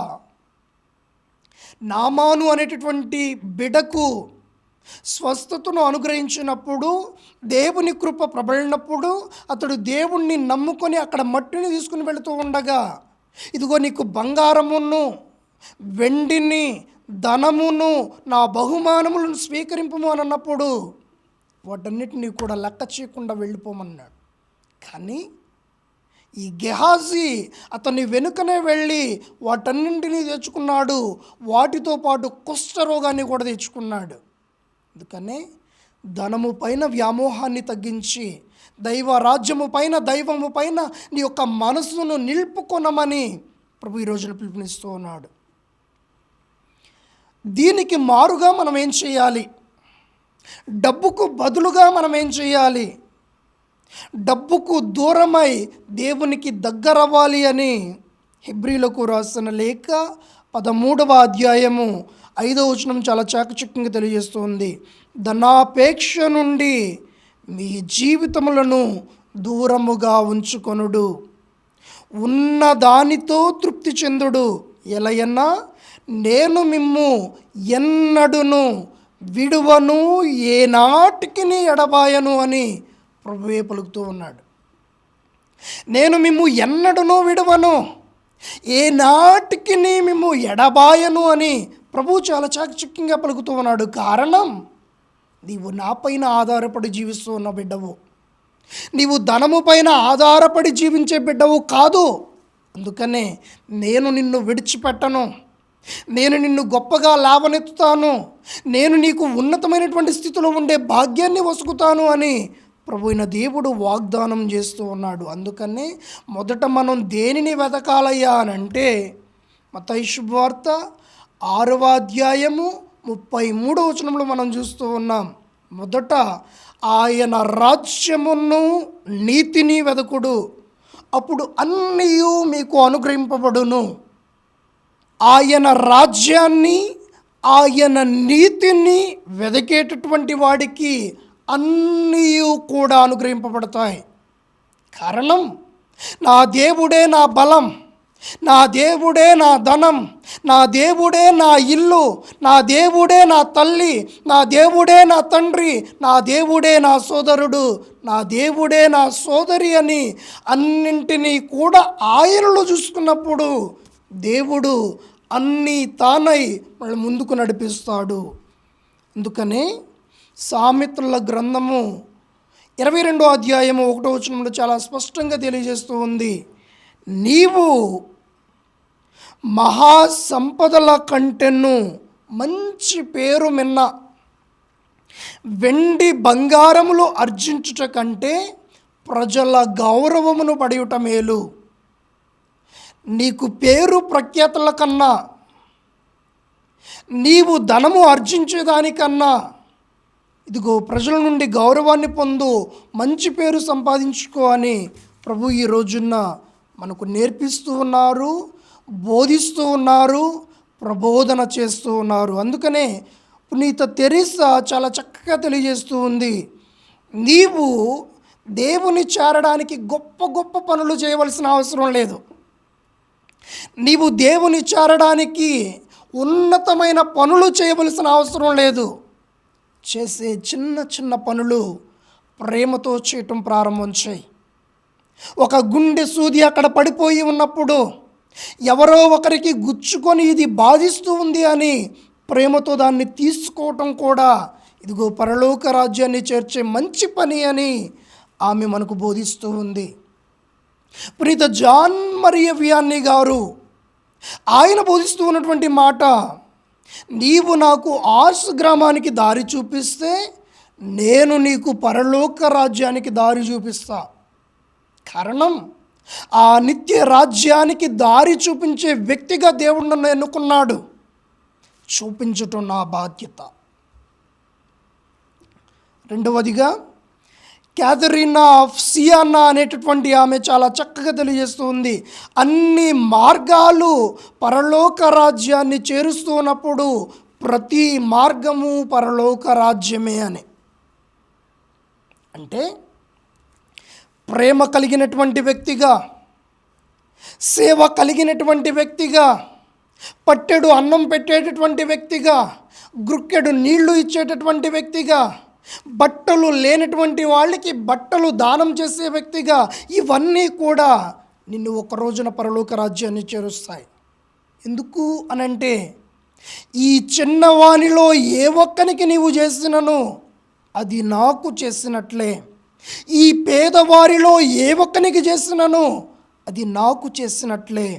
నామాను అనేటటువంటి బిడకు స్వస్థతను అనుగ్రహించినప్పుడు, దేవుని కృప ప్రబలినప్పుడు అతడు దేవుణ్ణి నమ్ముకొని అక్కడ మట్టిని తీసుకుని వెళుతూ ఉండగా, ఇదిగో నీకు బంగారమును వెండిని ధనమును నా బహుమానములను స్వీకరింపము అని అన్నప్పుడు వాటన్నిటినీ కూడా లెక్క చేయకుండా వెళ్ళిపోమన్నాడు. కానీ ఈ గెహాజీ అతని వెనుకనే వెళ్ళి వాటన్నింటినీ తెచ్చుకున్నాడు. వాటితో పాటు కుష్ఠరోగాన్ని కూడా తెచ్చుకున్నాడు. అందుకనే ధనము పైన వ్యామోహాన్ని తగ్గించి దైవ రాజ్యము పైన, దైవము పైన నీ యొక్క మనసును నిలుపుకొనమని ప్రభు ఈ రోజున పిలుపునిస్తూ ఉన్నాడు. దీనికి మారుగా మనం ఏం చేయాలి? డబ్బుకు బదులుగా మనం ఏం చేయాలి? డబ్బుకు దూరమై దేవునికి దగ్గరవ్వాలి అని హెబ్రీలకు రాసిన లేఖ 13వ అధ్యాయము 5వ వచనం చాలా చాకచక్యంగా తెలియజేస్తుంది. ధనాపేక్ష నుండి మీ జీవితములను దూరముగా ఉంచుకొనుడు, ఉన్న దానితో తృప్తి చెందుడు. ఎలయన్నా నేను మిమ్ము ఎన్నడును విడువను, ఏనాటికి ఎడబాయను అని ప్రభువే పలుకుతూ ఉన్నాడు. నేను మిమ్ము ఎన్నడునూ విడువను, ఏనాటికి మిమ్ము ఎడబాయను అని ప్రభువు చాలా చాకచక్యంగా పలుకుతూ ఉన్నాడు. కారణం, నీవు నా పైన ఆధారపడి జీవిస్తూ ఉన్న బిడ్డవు, నీవు ధనము పైన ఆధారపడి జీవించే బిడ్డవు కాదు. అందుకనే నేను నిన్ను విడిచిపెట్టను, నేను నిన్ను గొప్పగా లేవనెత్తుతాను, నేను నీకు ఉన్నతమైనటువంటి స్థితిలో ఉండే భాగ్యాన్ని వసుకుతాను అని ప్రభు అయిన దేవుడు వాగ్దానం చేస్తూ ఉన్నాడు. అందుకనే మొదట మనం దేనిని వెతకాలయ్యా అని అంటే మత్తయి శుభవార్త 6వ అధ్యాయము 33వ వచనంలో మనం చూస్తూ ఉన్నాం. మొదట ఆయన రాజ్యమును నీతిని వెదకుడు, అప్పుడు అన్నీ మీకు అనుగ్రహింపబడును. ఆయన రాజ్యాన్ని, ఆయన నీతిని వెదకేటటువంటి వాడికి అన్నీ కూడా అనుగ్రహింపబడతాయి. కారణం, నా దేవుడే నా బలం, నా దేవుడే నా ధనం, నా దేవుడే నా ఇల్లు, నా దేవుడే నా తల్లి, నా దేవుడే నా తండ్రి, నా దేవుడే నా సోదరుడు, నా దేవుడే నా సోదరి అని అన్నింటినీ కూడా ఆయనలో చూసుకున్నప్పుడు దేవుడు అన్నీ తానై మళ్ళీ ముందుకు నడిపిస్తాడు. అందుకనే సామెతల గ్రంథము 22వ అధ్యాయము 1వ వచనంలో చాలా స్పష్టంగా తెలియజేస్తూ ఉంది, నీవు మహాసంపదల కంటెను మంచి పేరు మిన్న వెండి బంగారములు అర్జించుట కంటే ప్రజల గౌరవమును పడియుట మేలు. నీకు పేరు ప్రఖ్యాతుల కన్నా, నీవు ధనము ఆర్జించేదానికన్నా, ఇదిగో ప్రజల నుండి గౌరవాన్ని పొందు, మంచి పేరు సంపాదించుకో అని ప్రభు ఈ రోజున మనకు నేర్పిస్తూ ఉన్నారు, బోధిస్తూ ఉన్నారు, ప్రబోధన చేస్తూ ఉన్నారు. అందుకనే పునీత తెరీసా చాలా చక్కగా తెలియజేస్తూ ఉంది, నీవు దేవుని చేరడానికి గొప్ప గొప్ప పనులు చేయవలసిన అవసరం లేదు. నీవు దేవుని చేరడానికి ఉన్నతమైన పనులు చేయవలసిన అవసరం లేదు. చేసే చిన్న చిన్న పనులు ప్రేమతో చేయటం ప్రారంభం చేయి. ఒక గుండె సూది అక్కడ పడిపోయి ఉన్నప్పుడు ఎవరో ఒకరికి గుచ్చుకొని ఇది బాధిస్తూ ఉంది అని ప్రేమతో దాన్ని తీసుకోవటం కూడా ఇదిగో పరలోక రాజ్యాన్ని చేర్చే మంచి పని అని ఆమె మనకు బోధిస్తూ ఉంది. పునీత జాన్ మరియ వియాన్నీ గారు ఆయన బోధిస్తూ ఉన్నటువంటి మాట, నీవు నాకు ఆర్స్ గ్రామానికి దారి చూపిస్తే నేను నీకు పరలోక రాజ్యానికి దారి చూపిస్తా. కారణం, ఆ నిత్య రాజ్యానికి దారి చూపించే వ్యక్తిగా దేవుడు నన్ను ఎన్నుకున్నాడు. చూపించటం నా బాధ్యత. రెండవదిగా క్యాథరీనా ఆఫ్ సియానా అనేటటువంటి ఆమె చాలా చక్కగా తెలియజేస్తూ ఉంది, అన్ని మార్గాలు పరలోక రాజ్యాన్ని చేరుస్తూ ఉన్నప్పుడు ప్రతి మార్గము పరలోక రాజ్యమే అని. అంటే ప్రేమ కలిగినటువంటి వ్యక్తిగా, సేవ కలిగినటువంటి వ్యక్తిగా, పట్టెడు అన్నం పెట్టేటటువంటి వ్యక్తిగా, గుక్కెడు నీళ్లు ఇచ్చేటటువంటి వ్యక్తిగా, బట్టలు లేనటువంటి వాళ్ళకి బట్టలు దానం చేసే వ్యక్తిగా, ఇవన్నీ కూడా నిన్ను ఒక రోజున పరలోక రాజ్యాన్ని చేరుస్తాయి. ఎందుకు అనంటే, ఈ చిన్నవానిలో ఏ ఒక్కనికి నీవు చేసినను అది నాకు చేసినట్లే, ఈ పేదవారిలో ఏ ఒక్కనికి చేసినను అది నాకు చేసినట్లే.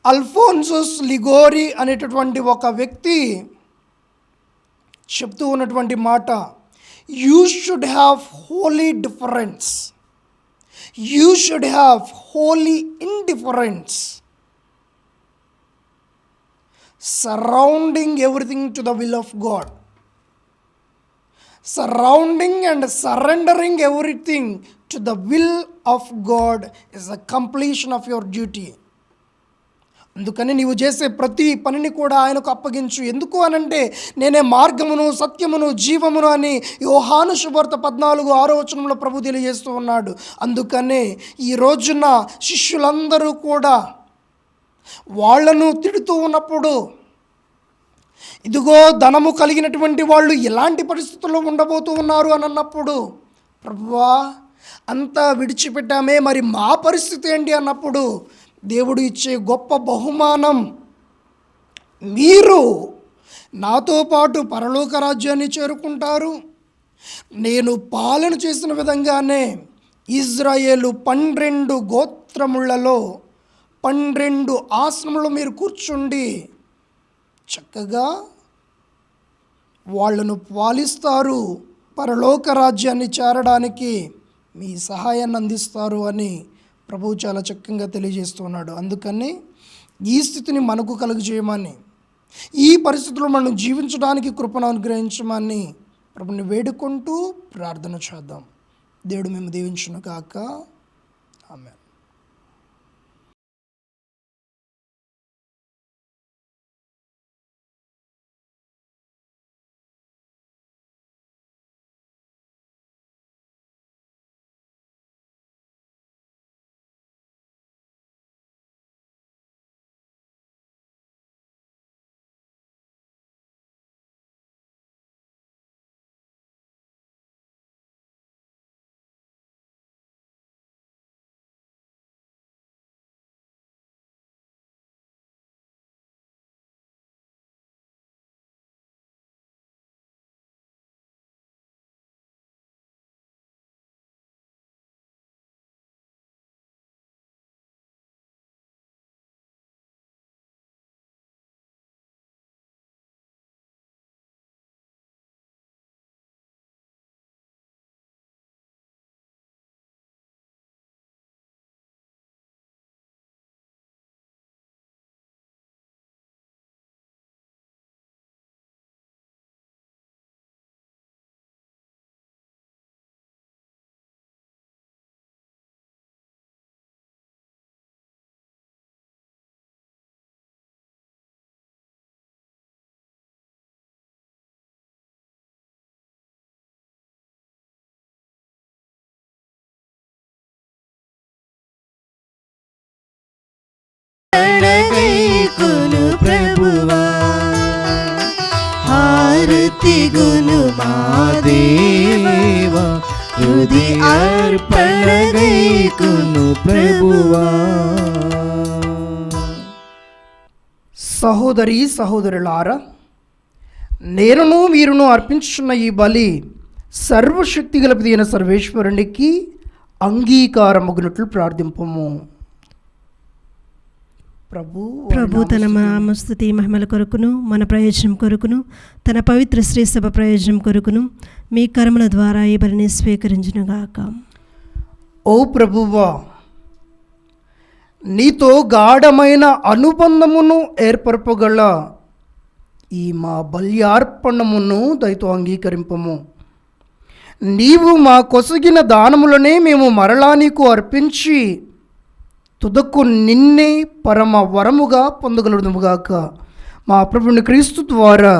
అల్ఫోన్సస్ లిగోరి అనేటటువంటి ఒక వ్యక్తి చెప్తూ ఉన్నటువంటి మాట, you should have holy difference, you should have holy indifference, surrounding everything to the will of God, surrounding and surrendering everything to the will of God is the completion of your duty. అందుకని నీవు చేసే ప్రతి పనిని కూడా ఆయనకు అప్పగించు. ఎందుకు అనంటే, నేనే మార్గమును, సత్యమును, జీవమును అని యోహాను శుభవార్త 14:6 వచనంలో ప్రభు తెలియజేస్తూ ఉన్నాడు. అందుకనే ఈ రోజున శిష్యులందరూ కూడా వాళ్లను తిడుతూ ఉన్నప్పుడు, ఇదిగో ధనము కలిగినటువంటి వాళ్ళు ఎలాంటి పరిస్థితుల్లో ఉండబోతూ ఉన్నారు అని అన్నప్పుడు, ప్రభువా అంతా విడిచిపెట్టామే, మరి మా పరిస్థితి ఏంటి అన్నప్పుడు దేవుడు ఇచ్చే గొప్ప బహుమానం, మీరు నాతో పాటు పరలోక రాజ్యాన్ని చేరుకుంటారు. నేను పాలన చేసిన విధంగానే ఇజ్రాయేలు 12 గోత్రములలో 12 ఆసనములు మీరు కూర్చుండి చక్కగా వాళ్ళను పాలిస్తారు, పరలోక రాజ్యాన్ని చేరడానికి మీ సహాయాన్ని అందిస్తారు అని ప్రభువు చాలా చక్కగా తెలియజేస్తున్నాడు. అందుకని ఈ స్థితిని మనకు కలుగజేయమని, ఈ పరిస్థితుల్లో మనం జీవించడానికి కృపను అనుగ్రహించమని ప్రభుని వేడుకుంటూ ప్రార్థన చేద్దాం. దేవుడు మేము దీవించును గాక. ఆమేన్. గైగును మా దేవా, తుది అర్పణ గైకును ప్రభువా. సహోదరి సహోదరులారా, నేనును మీరును అర్పించున్న ఈ బలి సర్వశక్తి గలపది అయిన సర్వేశ్వరునికి అంగీకారమగునట్లు ప్రార్థింపము. ప్రభు తన నామస్తుతి మహిమల కొరకును మన ప్రయోజనం కొరకును తన పవిత్ర శ్రీ సభ ప్రయోజనం కొరకును మీ కర్మల ద్వారా ఈ బలిని స్వీకరించునుగాక. ఓ ప్రభువా, నీతో గాఢమైన అనుబంధమును ఏర్పరపగల ఈ మా బల్యార్పణమును దయతో అంగీకరింపము. నీవు మా కొసగిన దానములనే మేము మరలా నీకు అర్పించి తుదకు నిన్నే పరమ వరముగా పొందగలదుముగాక. మా ప్రభుని క్రీస్తు ద్వారా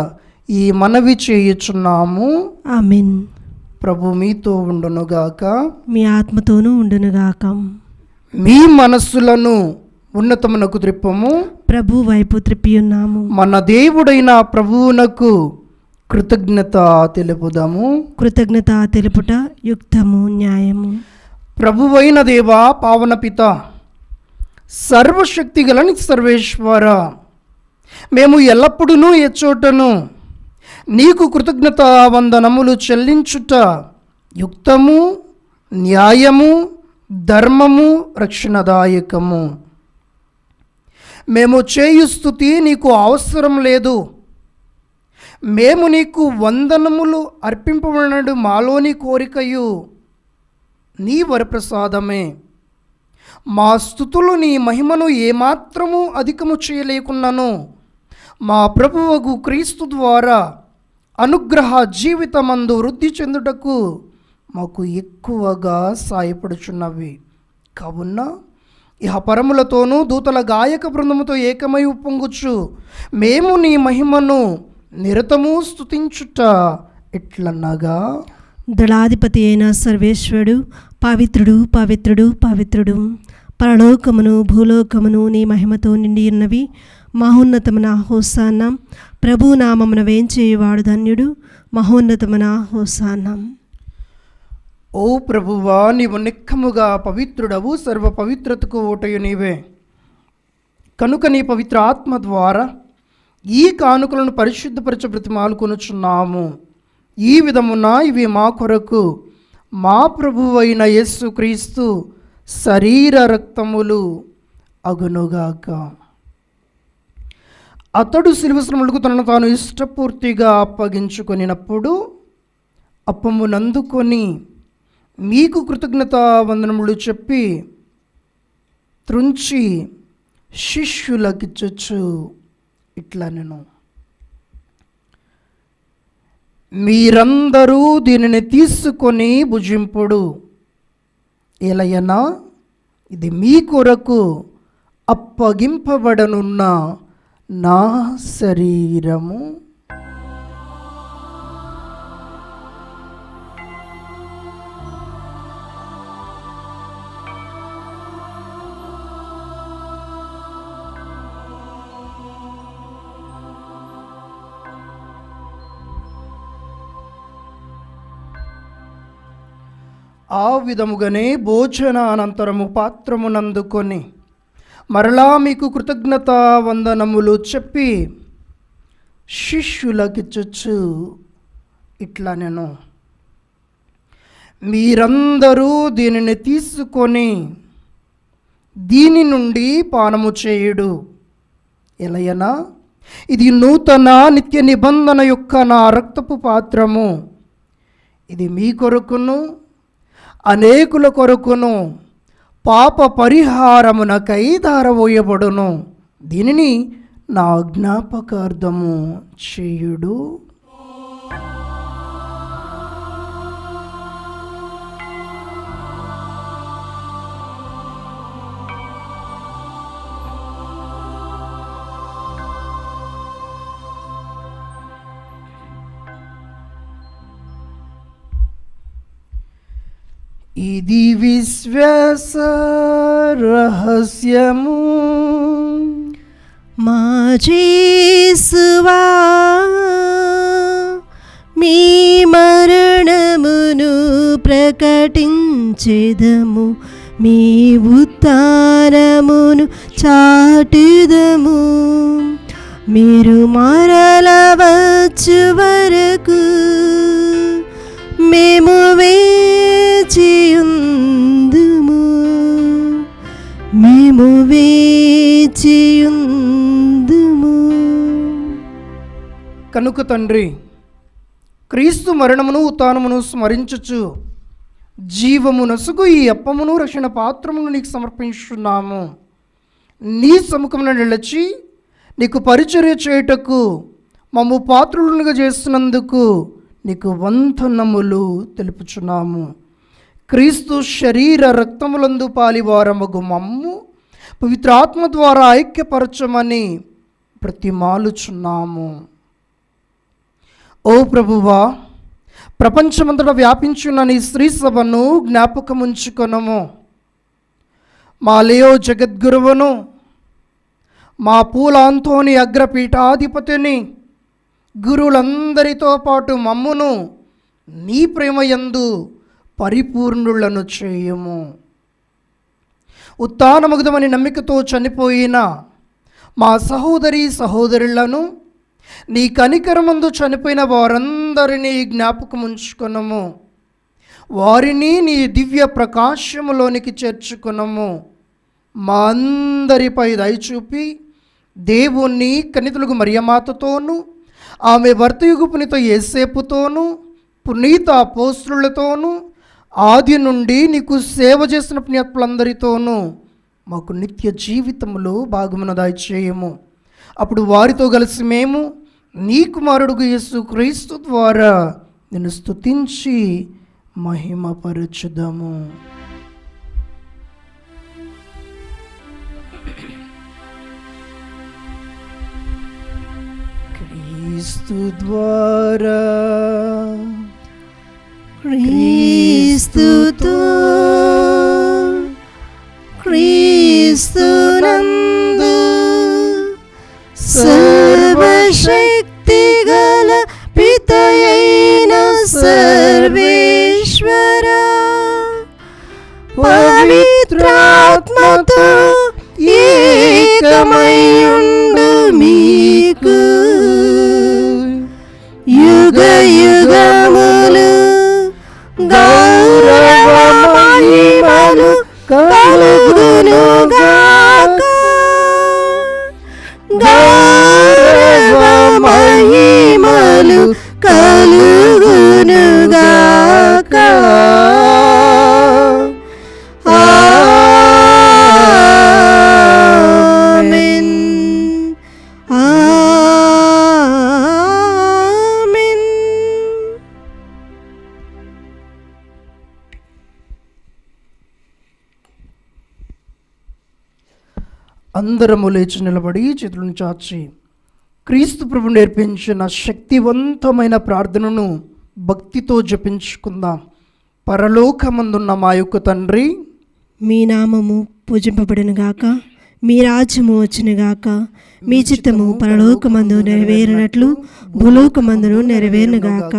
ఈ మనవి చేయుచున్నాము. ఆమేన్. ప్రభు మీతో ఉండునుగాక, మీ ఆత్మతోనూ ఉండునుగాక. మీ మనస్సులను ఉన్నతమునకు త్రిప్పము. ప్రభు వైపు త్రిప్పియున్నాము. మన దేవుడైన ప్రభువునకు కృతజ్ఞత తెలుపుదాము. కృతజ్ఞత తెలుపుట యుక్తము, న్యాయము. ప్రభువైన దేవా, పావన పిత, సర్వశక్తి గలని సర్వేశ్వర, మేము ఎల్లప్పుడూ ఎచ్చోటను నీకు కృతజ్ఞత వందనములు చెల్లించుట యుక్తము, న్యాయము, ధర్మము, రక్షణదాయకము. మేము చేయు స్తుతి నీకు అవసరం లేదు. మేము నీకు వందనములు అర్పింపబడినడు మాలోని కోరికయు నీ వరప్రసాదమే. మా స్తుతులు నీ మహిమను ఏమాత్రము అధికము చేయలేకున్నాను. మా ప్రభువగు క్రీస్తు ద్వారా అనుగ్రహ జీవితమందు వృద్ధి చెందుటకు మాకు ఎక్కువగా సాయపడుచున్నవి. కావున ఇహ పరములతోనూ దూతల గాయక బృందముతో ఏకమై ఉప్పొంగుచు మేము నీ మహిమను నిరతము స్తుతించుట ఎట్లనగా, దళాధిపతి అయిన సర్వేశ్వరుడు పవిత్రుడు, పవిత్రుడు, పవిత్రుడు. పరలోకమును భూలోకమును నీ మహిమతో నిండి ఉన్నవి. మహోన్నతమున హోసానా. ప్రభు నామమున వేంచేయువాడు ధన్యుడు. మహోన్నతమున హోసానా. ఓ ప్రభువా, నీవు నిక్కముగా పవిత్రుడవు, సర్వ పవిత్రతకు ఓటయు నీవే. కనుక నీ పవిత్ర ఆత్మ ద్వారా ఈ కానుకలను పరిశుద్ధపరచ బ్రతిమాలుకొనుచున్నాము. ఈ విధమున ఇవి మా కొరకు మా ప్రభువైన యేసు క్రీస్తు శరీర రక్తములు అగునుగాక. అతడు శిలువ శ్రమలకు తనను తాను ఇష్టపూర్తిగా అప్పగించుకొనినప్పుడు అప్పమునందుకొని మీకు కృతజ్ఞత వందనములు చెప్పి త్రుంచి శిష్యులకిచ్చొచ్చు ఇట్లా, నేను మీరందరూ దీనిని తీసుకొని భుజింపుడు. ఎలయనా ఇది మీ కొరకు అప్పగింపబడనున్న నా శరీరము. ఆ విధముగానే భోజన అనంతరము పాత్రమునందుకొని మరలా మీకు కృతజ్ఞత వందనములు చెప్పి శిష్యులకిచ్చొచ్చు ఇట్లా, నేను మీరందరూ దీనిని తీసుకొని దీని నుండి పానము చేయుడు. ఎలయనా ఇది నూతన నిత్య నిబంధన యొక్క నా రక్తపు పాత్రము. ఇది మీ కొరకును అనేకుల కొరకును పాప పరిహారమునకై ధారవోయబడును. దీనిని నా జ్ఞాపకార్థము చేయుడు. ఇది విశ్వాస రహస్యము, మా యేసువా ప్రకటించెదము, మీ ఉత్థానమును చాటుదము. మీరు మరల వచ్చు వరకు మేము వేచియుందుము, మేము వేచియుందుము. కనుక తండ్రి, క్రీస్తు మరణమును ఉత్థానమును స్మరించుచు జీవమునసుగు ఈ అప్పమును రక్షణ పాత్రమును నీకు సమర్పించున్నాము. నీ సముఖమున నిలిచి నీకు పరిచర్య చేయుటకు మమ్ము పాత్రులుగా చేస్తున్నందుకు నీకు వందనములు తెలుపుచున్నాము. క్రీస్తు శరీర రక్తములందు పాలివారమగు మమ్ము పవిత్రాత్మ ద్వారా ఐక్యపరచమని ప్రతిమాలుచున్నాము. ఓ ప్రభువా, ప్రపంచమంతటా వ్యాపించున్న నీ స్త్రీ సభను జ్ఞాపకముంచుకొనము. మా లేయో జగద్గురువును, మా పూలాంతోని అగ్రపీఠాధిపతిని, గురువులందరితో పాటు మమ్మును నీ ప్రేమయందు పరిపూర్ణులను చేయుము. ఉత్థానమగుదమని నమ్మికతో చనిపోయిన మా సహోదరులను, నీ కనికరమందు చనిపోయిన వారందరినీ జ్ఞాపకముంచుకొనము. వారిని నీ దివ్య ప్రకాశములోనికి చేర్చుకొనము. మా అందరిపై దయచూపి దేవుణ్ణి కన్నితులకు మరియమాతతోనూ, ఆమె భర్తయుగు పునీత యేసేపుతోనూ, పునీత అపోస్తలులతోనూ, ఆది నుండి నీకు సేవ చేసిన పుణ్యాత్ములందరితోనూ మాకు నిత్య జీవితములో భాగమున దయచేయము. అప్పుడు వారితో కలిసి మేము నీ కుమారుడు యేసు క్రీస్తు ద్వారా నిన్ను స్తుతించి మహిమపరచుదాము. క్రీస్తు ద్వారా, క్రీస్తుతో, క్రీస్తునందు సర్వశక్తి గల పితయైన సర్వేశ్వర, పవిత్రాత్మతో ఏకమయుండు మీకు యుగ యుగములు గౌరవ మహిమలు కలుగునుగాక. గౌరవ మహిమలు కలుగునుగాక. ఆమేన్. ఆమేన్. అందరము లేచి నిలబడి చేతులను చాచి క్రీస్తు ప్రభు నేర్పించిన శక్తివంతమైన ప్రార్థనను భక్తితో జపించుకుందాం. పరలోకమందున్న మా యొక్క తండ్రి, మీ నామము పూజింపబడునుగాక, మీ రాజ్యము వచ్చునుగాక, మీ చిత్తము పరలోకమందు నెరవేరినట్లు భూలోకమందును నెరవేరునుగాక.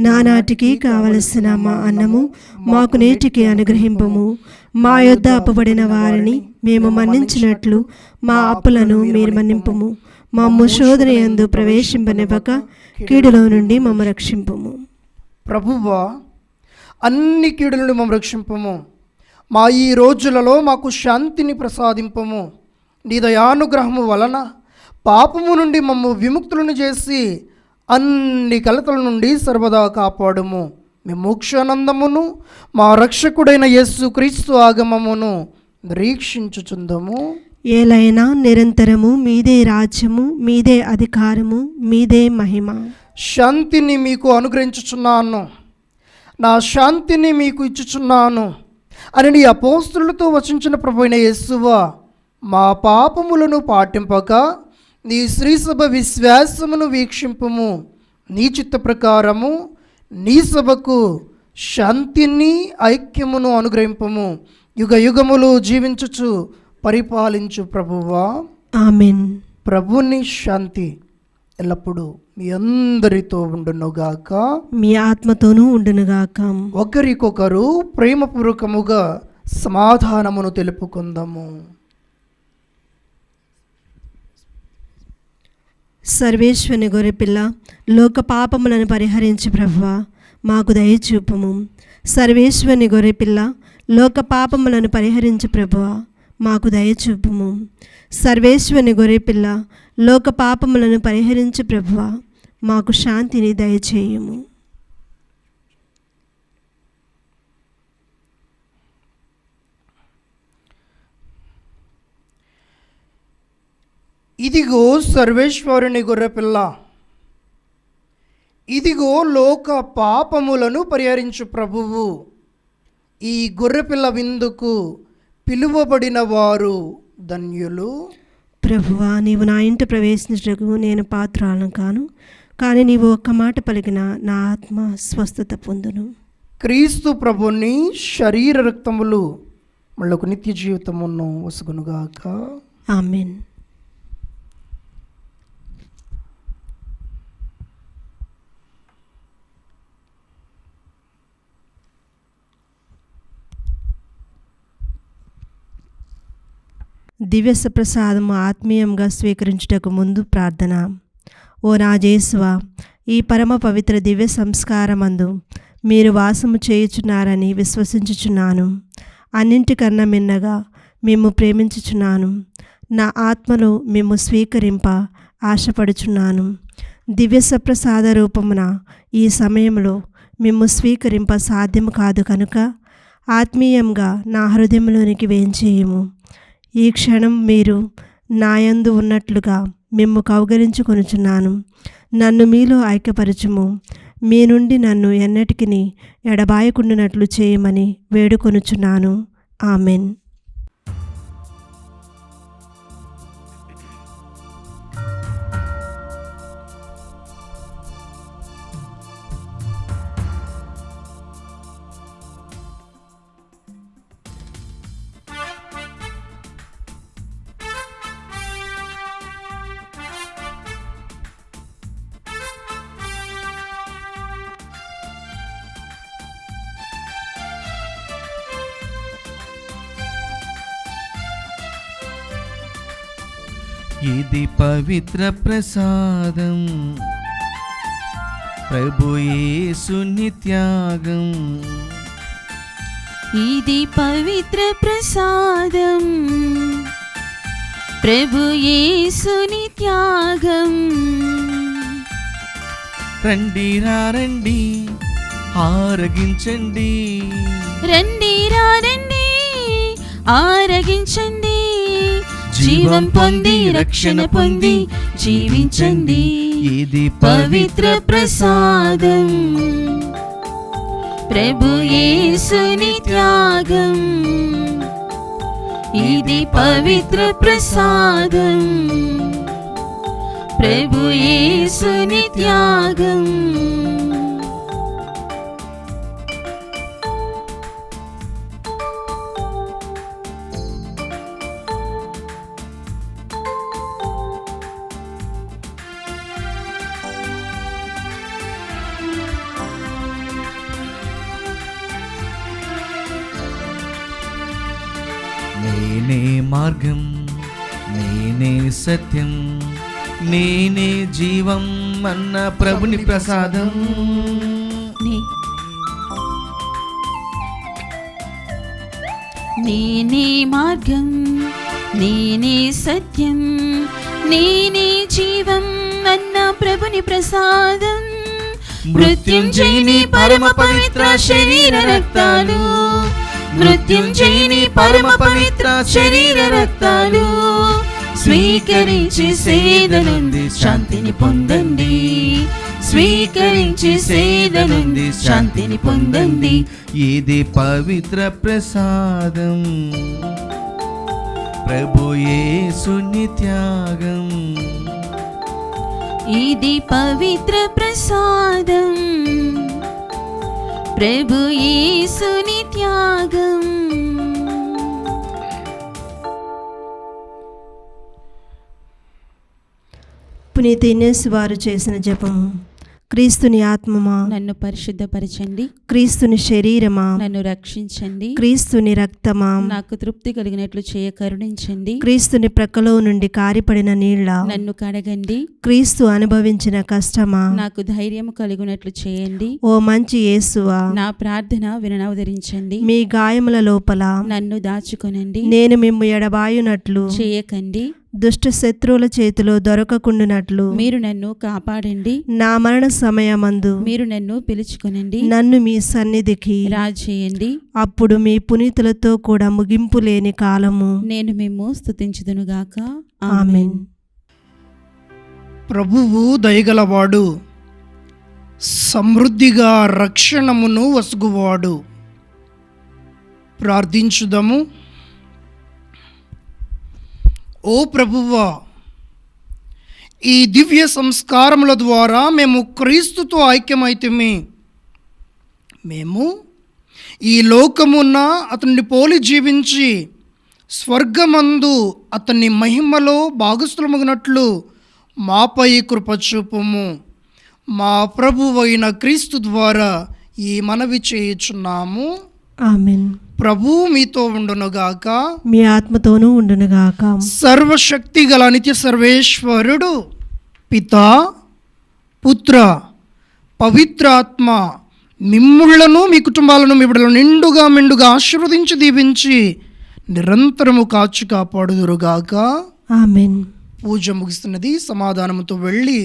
నానాటికి కావలసిన మా అన్నము మాకు నేటికి అనుగ్రహింపము. మా యొద్ద అప్పబడిన వారిని మేము మన్నించినట్లు మా అప్పులను మీరు మన్నింపుము. మమ్ము శోధన యందు ప్రవేశింపనివ్వక కీడులో నుండి మమ్మ రక్షింపుము. ప్రభువా, అన్ని కీడుల నుండి మమ్మ రక్షింపము. మా ఈ రోజులలో మాకు శాంతిని ప్రసాదింపము. నీ దయానుగ్రహము వలన పాపము నుండి మమ్ము విముక్తులను చేసి అన్ని కలతల నుండి సర్వదా కాపాడుము. మీ మోక్షానందమును మా రక్షకుడైన యేసు క్రీస్తు ఆగమమును నిరీక్షించుచుందము. ఏలైనా నిరంతరము మీదే రాజ్యము, మీదే అధికారము, మీదే మహిమ. శాంతిని మీకు అనుగ్రహించుచున్నాను, నా శాంతిని మీకు ఇచ్చుచున్నాను అని నీ అపోస్తలులతో వచించిన ప్రభువైన యేసువా, మా పాపములను పాటింపక నీ శ్రీసభ విశ్వాసమును వీక్షింపుము. నీ చిత్త ప్రకారము నీ సభకు శాంతిని ఐక్యమును అనుగ్రహింపము. యుగ యుగములు జీవించుచు పరిపాలించు ప్రభువా. ఆమేన్. ప్రభుని శాంతి ఎల్లప్పుడూ మీ అందరితో ఉండునుగాక. మీ ఆత్మతోనూ ఉండునుగాక. ఒకరికొకరు ప్రేమపూర్వకముగా సమాధానమును తెలుపుకుందాము. సర్వేశ్వని గొర్రెపిల్ల, లోక పాపములను పరిహరించి ప్రభువా మాకు దయచూపుము. సర్వేశ్వని గొర్రెపిల్ల, లోక పాపములను పరిహరించి ప్రభువా మాకు దయచూపుము. సర్వేశ్వని గొర్రెపిల్ల, లోక పాపములను పరిహరించి ప్రభువా మాకు శాంతిని దయచేయుము. ఇదిగో సర్వేశ్వరుని గొర్రెపిల్ల, ఇదిగో లోక పాపములను పరిహరించు ప్రభువు. ఈ గొర్రెపిల్ల విందుకు పిలువబడిన వారు ధన్యులు. ప్రభువా, నీవు నా ఇంట ప్రవేశించుటకు నేను పాత్రాలను కాను, కానీ నీవు ఒక్క మాట పలికిన నా ఆత్మ స్వస్థత పొందును. క్రీస్తు ప్రభుని శరీర రక్తములు మళ్ళొక నిత్య జీవితమును వసుగునుగాక. ఆమేన్. దివ్య ప్రసాదము ఆత్మీయంగా స్వీకరించుటకు ముందు ప్రార్థన. ఓ నా యేసువా, ఈ పరమ పవిత్ర దివ్య సంస్కారమందు మీరు వాసము చేయుచున్నారని విశ్వసించుచున్నాను. అన్నింటికన్నా మిన్నగా మేము ప్రేమించుచున్నాను. నా ఆత్మలో మేము స్వీకరింప ఆశపడుచున్నాను. దివ్య సప్రసాద రూపమున ఈ సమయంలో మేము స్వీకరింప సాధ్యం కాదు కనుక ఆత్మీయంగా నా హృదయంలోనికి వేంచేయము. ఈ క్షణం మీరు నాయందు ఉన్నట్లుగా మిమ్ము కౌగలించుకొనుచున్నాను. నన్ను మీలో ఐక్యపరచుము. మీ నుండి నన్ను ఎన్నటికి ఎడబాయకుండానట్లు చేయమని వేడుకొనుచున్నాను. ఆమెన్. ఇది పవిత్ర ప్రసాదం, ప్రభు యేసుని త్యాగం. ఇది పవిత్ర ప్రసాదం, ప్రభు యేసుని త్యాగం. రండి రండి ఆరగించండి, రండి రండి ఆరగించండి. జీవం పొంది రక్షణ పొంది జీవించండి. ఇది పవిత్ర ప్రసాదం, ప్రభు యేసుని త్యాగం. ఇది పవిత్ర ప్రసాదం, ప్రభు యేసుని త్యాగం. నేనే మార్గం, నేనే సత్యం, నేనే జీవం అన్న ప్రభుని ప్రసాదం. నేనే మార్గం, నేనే సత్యం, నేనే జీవం అన్న ప్రభుని ప్రసాదం. మృత్యుంజయుని పరమ పవిత్ర శరీర రక్తాలు, మృత్యుంజయుని పరమ పవిత్ర శరీర రక్తాలు స్వీకరించి సేద నుండి శాంతిని పొందండి. స్వీకరించి సేద నుండి శాంతిని పొందండి. ఇది పవిత్ర ప్రసాదం, ప్రభు యేసుని త్యాగం. ఇది పవిత్ర ప్రసాదం, ప్రభు యేసుని త్యాగం. పునీత ఇన్నేసు వారు చేసిన జపము. క్రీస్తుని ఆత్మమా, నన్ను పరిశుద్ధపరచండి. క్రీస్తుని శరీరమా, నన్ను రక్షించండి. క్రీస్తుని రక్తమా, నాకు తృప్తి కలిగినట్లు చేయ కరుణించండి. క్రీస్తుని ప్రక్కలో నుండి కారిపడిన నీళ్ల, నన్ను కడగండి. క్రీస్తు అనుభవించిన కష్టమా, నాకు ధైర్యం కలుగునట్లు చేయండి. ఓ మంచి యేసువా, నా ప్రార్థన వినవదరించండి. మీ గాయముల లోపల నన్ను దాచుకొనండి. నేను మిమ్ము ఎడబాయునట్లు చేయకండి. దుష్ట శత్రువుల చేతిలో దొరకకుండునట్లు మీరు నన్ను కాపాడండి. నా మరణ సమయమందు మీరు నన్ను పిలుచుకొనండి. నన్ను మీ సన్నిధికి రాజేయండి. అప్పుడు మీ పునీతులతో కూడా ముగింపు లేని కాలము నేను మిమ్ము స్తుతించుదునుగాక. ఆమేన్. ప్రభువు దయగలవాడు, సమృద్ధిగా రక్షణమును వసుగువాడు. ప్రార్థించుదము. ఓ ప్రభువా, ఈ దివ్య సంస్కారముల ద్వారా మేము క్రీస్తుతో ఐక్యమైతిమి. మేము ఈ లోకమున్న అతన్ని పోలి జీవించి స్వర్గమందు అతని మహిమలో భాగస్థులమగినట్లు మాపై కృప చూపుము. మా ప్రభువైన క్రీస్తు ద్వారా ఈ మనవి చేయుచున్నాము. ఆమేన్. ప్రభు మీతో ఉండునుగాక. మీ ఆత్మతోనూ ఉండునుగాక. సర్వశక్తి గల నిత్య సర్వేశ్వరుడు పితా, పుత్ర, పవిత్రాత్మ మిమ్ములను మీ కుటుంబాలను మీ బిడ్డలను నిండుగా మెండుగా ఆశీర్వదించి దీవించి నిరంతరము కాచి కాపాడుదురుగాక. ఆమేన్. పూజ ముగిస్తున్నది. సమాధానముతో వెళ్ళి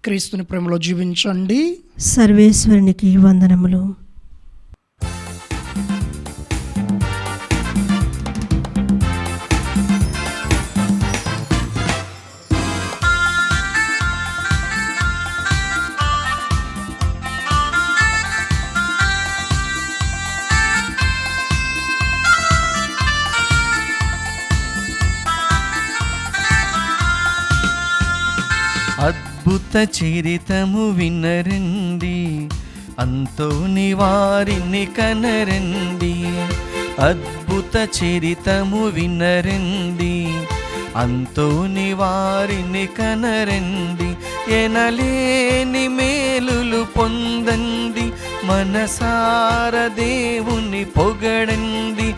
క్రీస్తుని ప్రేమలో జీవించండి. సర్వేశ్వరునికి వందనములు. అద్భుత చరితము వినరండి, అంతోని వారిని కనరండి. అద్భుత చరితము వినరండి, అంతోని వారిని కనరండి. ఎనలేని మేలులు పొందండి, మనసార దేవుని పొగడండి.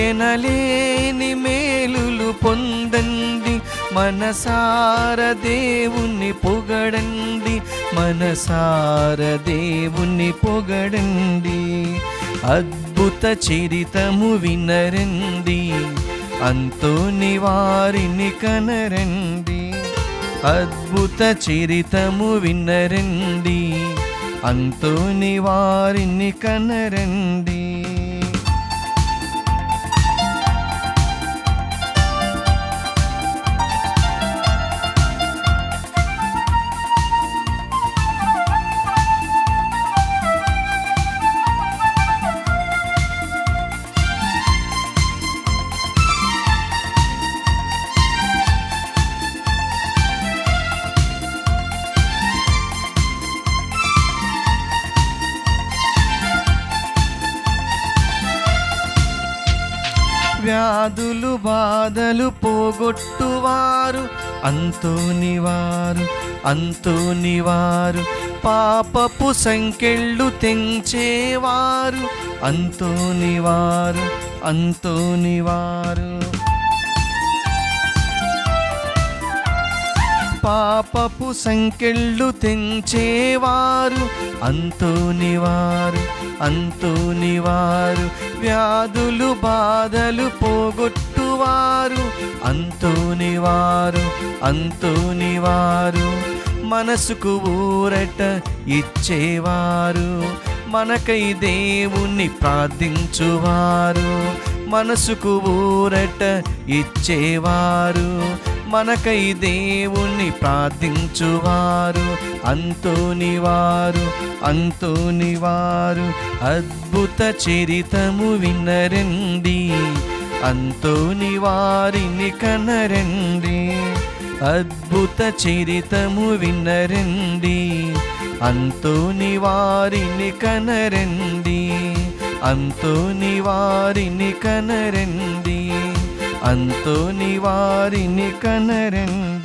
ఎనలేని మేలులు పొందండి, మనసార దేవుని పొగడండి. మనసార దేవుని పొగడండి. అద్భుత చరితము వినరండి, అంతోని వారిని కనరండి. అద్భుత చరితము వినరండి, అంతోని వారిని కనరండి. వ్యాధులు బాధలు పోగొట్టువారు అంతోని వారు, అంతోని వారు. పాపపు సంకెళ్ళు తెంచేవారు అంతోని వారు, అంతోని వారు. పాపపు సంకెళ్ళు తెంచేవారు అంతోని వారు, అంతోని వారు. వ్యాధులు బాధలు పోగొట్టువారు అంతోని వారు, అంతోని వారు. మనసుకు ఊరట ఇచ్చేవారు, మనకై దేవుణ్ణి ప్రార్థించువారు. మనసుకు ఊరట ఇచ్చేవారు, మనకై దేవుణ్ణి ప్రార్థించువారు అంతోని వారు, అంతోని వారు. అద్భుత చరితము వినరండి, అంతోని వారిని కనరండి. అద్భుత చరితము వినరండి, అంతోని వారిని కనరండి. అంతోని వారిని కనరండి, అంతోని వారిని కనరండి.